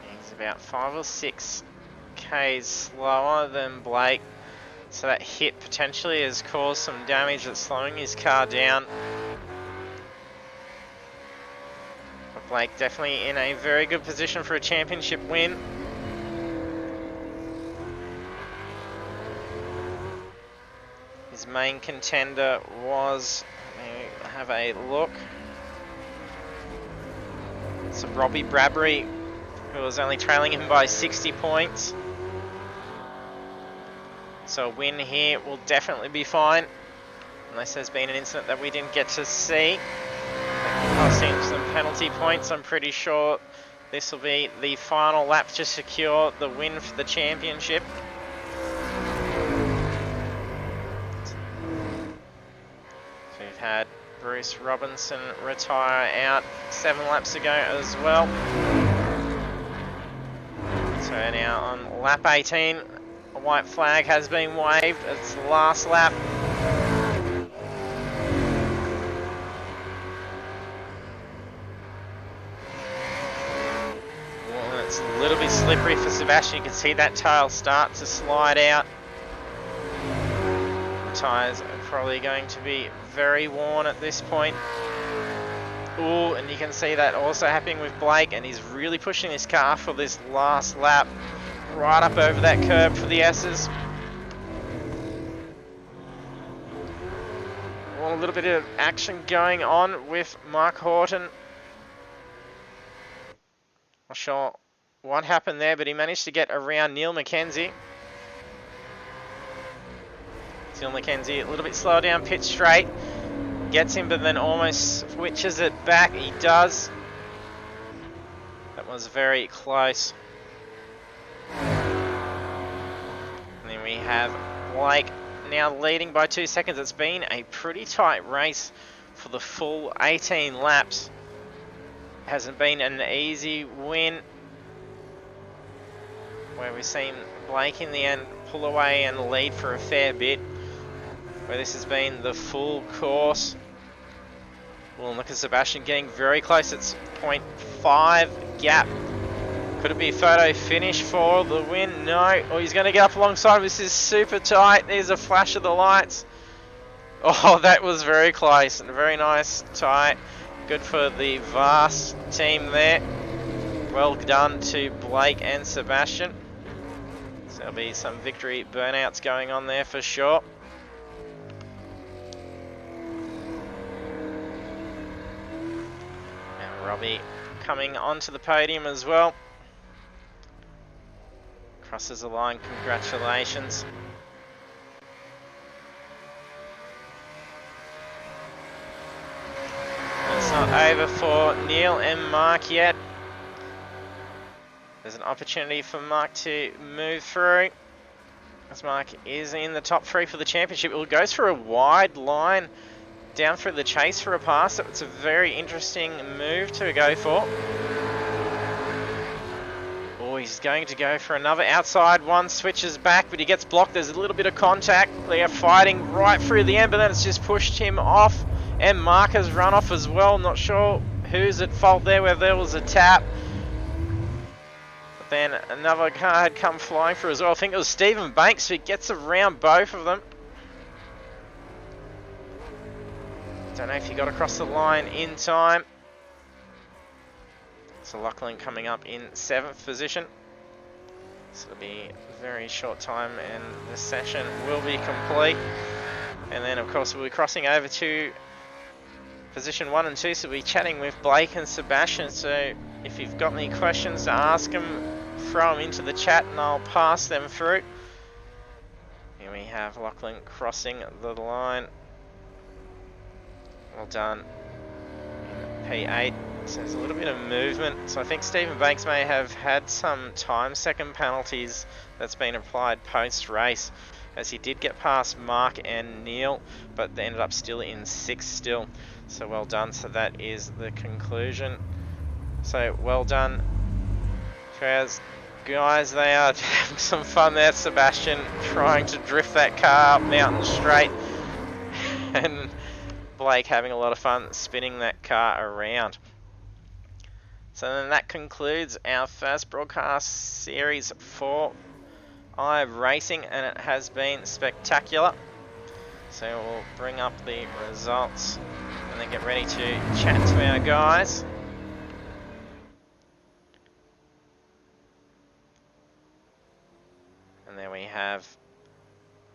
Speaker 1: He's about 5 or 6 k's slower than Blake, so that hit potentially has caused some damage that's slowing his car down. But Blake definitely in a very good position for a championship win. His main contender was, let me have a look, so Robbie Bradbury, who was only trailing him by 60 points. So a win here will definitely be fine, unless there's been an incident that we didn't get to see. Costing some penalty points. I'm pretty sure this will be the final lap to secure the win for the championship. Had Bruce Robinson retire out 7 laps ago as well. So now on lap 18, a white flag has been waved. It's the last lap. Well, it's a little bit slippery for Sebastian. You can see that tail start to slide out. The tyres are probably going to be very worn at this point. Ooh, and you can see that also happening with Blake, and he's really pushing his car for this last lap, right up over that curb for the S's. Well, a little bit of action going on with Mark Horton. Not sure what happened there, but he managed to get around Neil McKenzie. Neil McKenzie a little bit slower down pit straight, gets him, but then almost switches it back. He does. That was very close. And then we have Blake now leading by 2 seconds. It's been a pretty tight race for the full 18 laps. Hasn't been an easy win, where we've seen Blake in the end pull away and lead for a fair bit, where this has been the full course. Well, look at Sebastian getting very close. It's 0.5 gap. Could it be a photo finish for the win? No. Oh, he's going to get up alongside. This is super tight. There's a flash of the lights. Oh, that was very close. And very nice tight. Good for the Vast team there. Well done to Blake and Sebastian. So there'll be some victory burnouts going on there for sure. And Robbie coming onto the podium as well. Crosses the line, congratulations. It's not over for Neil and Mark yet. There's an opportunity for Mark to move through, as Mark is in the top 3 for the championship. It goes for a wide line down through the chase for a pass. So it's a very interesting move to go for. Oh, he's going to go for another outside one, switches back, but he gets blocked. There's a little bit of contact. They are fighting right through the end, but then it's just pushed him off, and Mark has run off as well. Not sure who's at fault there, whether there was a tap. But then another car had come flying through as well. I think it was Stephen Banks who gets around both of them. Don't know if he got across the line in time. So Lachlan coming up in 7th position. So it'll be a very short time and the session will be complete. And then of course we'll be crossing over to position 1 and 2, so we'll be chatting with Blake and Sebastian. So if you've got any questions to ask them, throw them into the chat and I'll pass them through. Here we have Lachlan crossing the line. Well done in P8. So there's a little bit of movement. So I think Stephen Banks may have had some time second penalties that's been applied post-race, as he did get past Mark and Neil, but they ended up still in 6th still. So well done. So that is the conclusion. So well done, Traz. Guys, they are having some fun there. Sebastian trying to drift that car up Mountain Straight, and Blake having a lot of fun spinning that car around. So then that concludes our first broadcast series for iRacing, and it has been spectacular. So we'll bring up the results and then get ready to chat to our guys. And there we have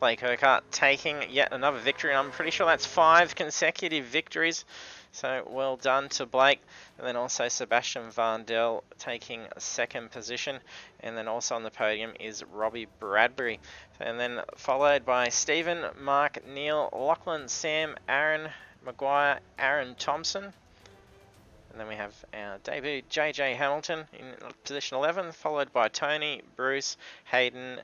Speaker 1: Blake Urquhart taking yet another victory. I'm pretty sure that's 5 consecutive victories. So well done to Blake. And then also Sebastian Vandel taking 2nd position. And then also on the podium is Robbie Bradbury. And then followed by Stephen, Mark, Neil, Lachlan, Sam, Aaron, Maguire, Aaron Thompson. And then we have our debut JJ Hamilton in position 11, followed by Tony, Bruce, Hayden,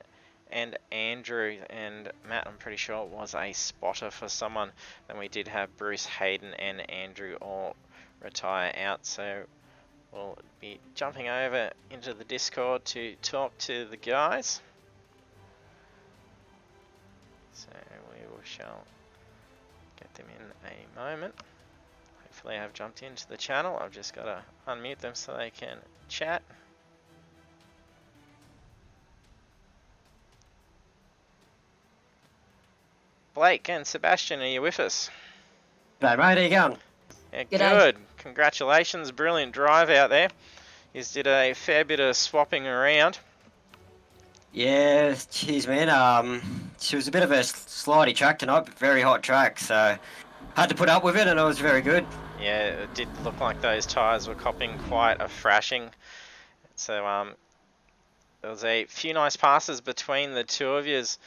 Speaker 1: and Andrew. And Matt, I'm pretty sure it was a spotter for someone. Then we did have Bruce, Hayden, and Andrew all retire out. So we'll be jumping over into the Discord to talk to the guys. So shall get them in a moment. Hopefully I've jumped into the channel. I've just got to unmute them so they can chat. Blake and Sebastian, are you with us?
Speaker 2: Hey mate, how you going?
Speaker 1: Yeah, good. Congratulations, brilliant drive out there. You did a fair bit of swapping around.
Speaker 2: Yeah, cheers man. She was a bit of a slidey track tonight, but very hot track, so had to put up with it, and it was very good.
Speaker 1: Yeah, it did look like those tyres were copping quite a thrashing. So there was a few nice passes between the two of yous.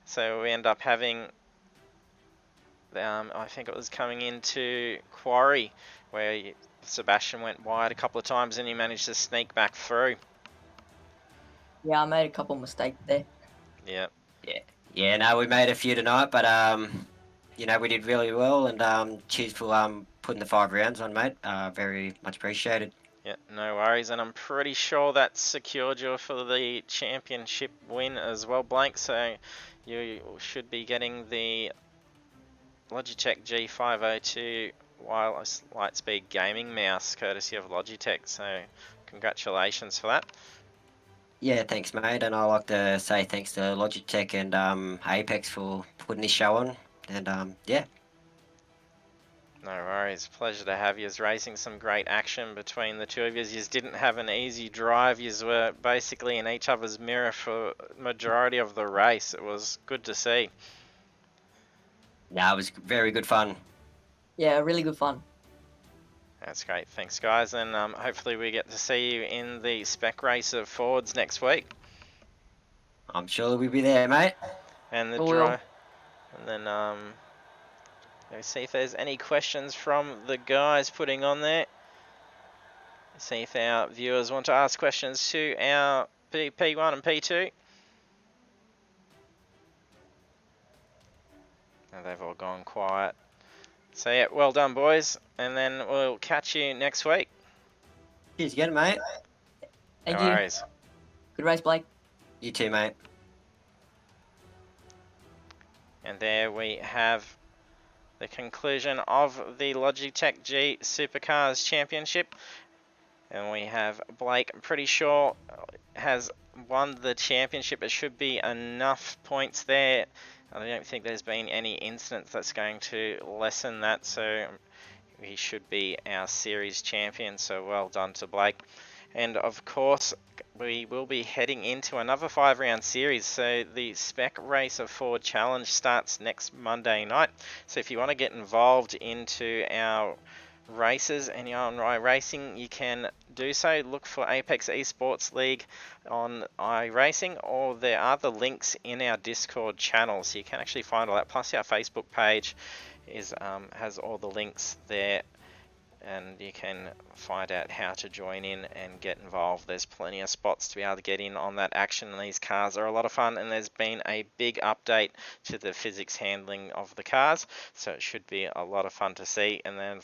Speaker 1: So we end up having, I think it was coming into Quarry, where Sebastian went wide a couple of times and he managed to sneak back through.
Speaker 3: Yeah, I made a couple mistakes there.
Speaker 1: Yeah.
Speaker 2: Yeah, no, we made a few tonight, but you know, we did really well, and cheers for putting the 5 rounds on, mate. Very much appreciated.
Speaker 1: Yeah, no worries, and I'm pretty sure that secured you for the championship win as well, Blake. So you should be getting the Logitech G502 wireless lightspeed gaming mouse courtesy of Logitech. So congratulations for that.
Speaker 2: Yeah, thanks, mate. And I'd like to say thanks to Logitech and Apex for putting this show on. And yeah.
Speaker 1: No worries. Pleasure to have you. Racing some great action between the two of you. You didn't have an easy drive. You were basically in each other's mirror for majority of the race. It was good to see.
Speaker 2: Yeah, it was very good fun.
Speaker 3: Yeah, really good fun.
Speaker 1: That's great. Thanks, guys. And hopefully we get to see you in the spec race of Fords next week.
Speaker 2: I'm sure we'll be there, mate.
Speaker 1: And the drive. And then let's see if there's any questions from the guys putting on there. See if our viewers want to ask questions to our P1 and P2. And they've all gone quiet. So yeah, well done, boys. And then we'll catch you next week.
Speaker 2: Cheers again, mate.
Speaker 3: Thank
Speaker 1: No
Speaker 3: you.
Speaker 1: worries.
Speaker 3: Good race, Blake.
Speaker 2: You too, mate.
Speaker 1: And there we have the conclusion of the Logitech G Supercars Championship. And we have Blake, I'm pretty sure, has won the championship. It should be enough points there. I don't think there's been any incidents that's going to lessen that, so he should be our series champion. So well done to Blake. And of course, we will be heading into another 5-round series. So the Spec Racer Ford Challenge starts next Monday night. So if you want to get involved into our races and you're on iRacing, you can do so. Look for Apex Esports League on iRacing, or there are the links in our Discord channel, so you can actually find all that. Plus our Facebook page has all the links there, and you can find out how to join in and get involved. There's plenty of spots to be able to get in on that action. These cars are a lot of fun, and there's been a big update to the physics handling of the cars, so it should be a lot of fun to see. And then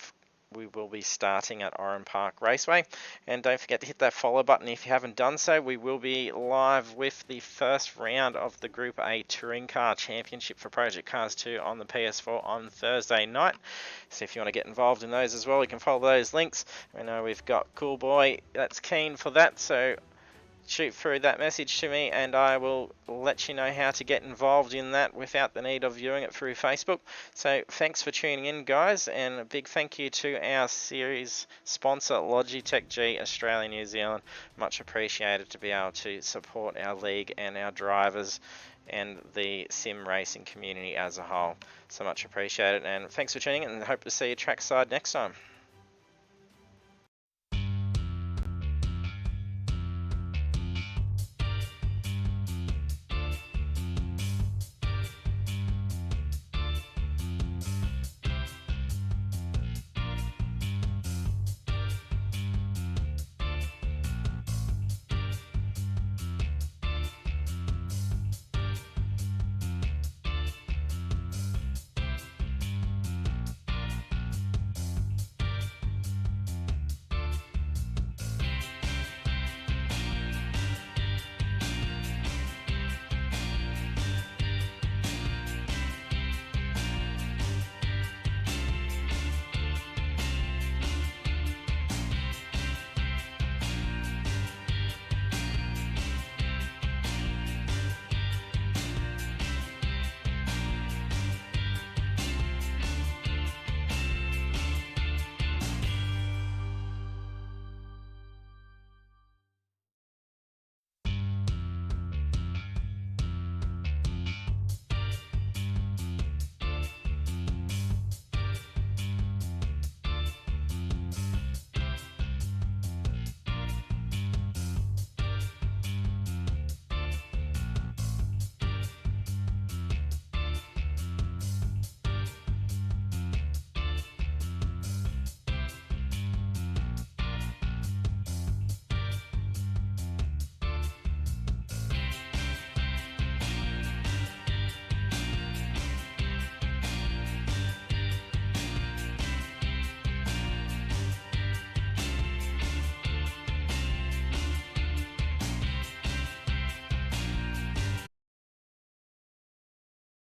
Speaker 1: we will be starting at Oran Park Raceway, and don't forget to hit that follow button if you haven't done so. We will be live with the first round of the Group A Touring Car Championship for Project Cars 2 on the PS4 on Thursday night. So if you want to get involved in those as well, you can follow those links. I know we've got Cool Boy that's keen for that, so shoot through that message to me and I will let you know how to get involved in that without the need of viewing it through Facebook. So thanks for tuning in, guys, and a big thank you to our series sponsor Logitech G Australia New Zealand. Much appreciated to be able to support our league and our drivers and the sim racing community as a whole. So much appreciated, and thanks for tuning in, and hope to see you trackside next time.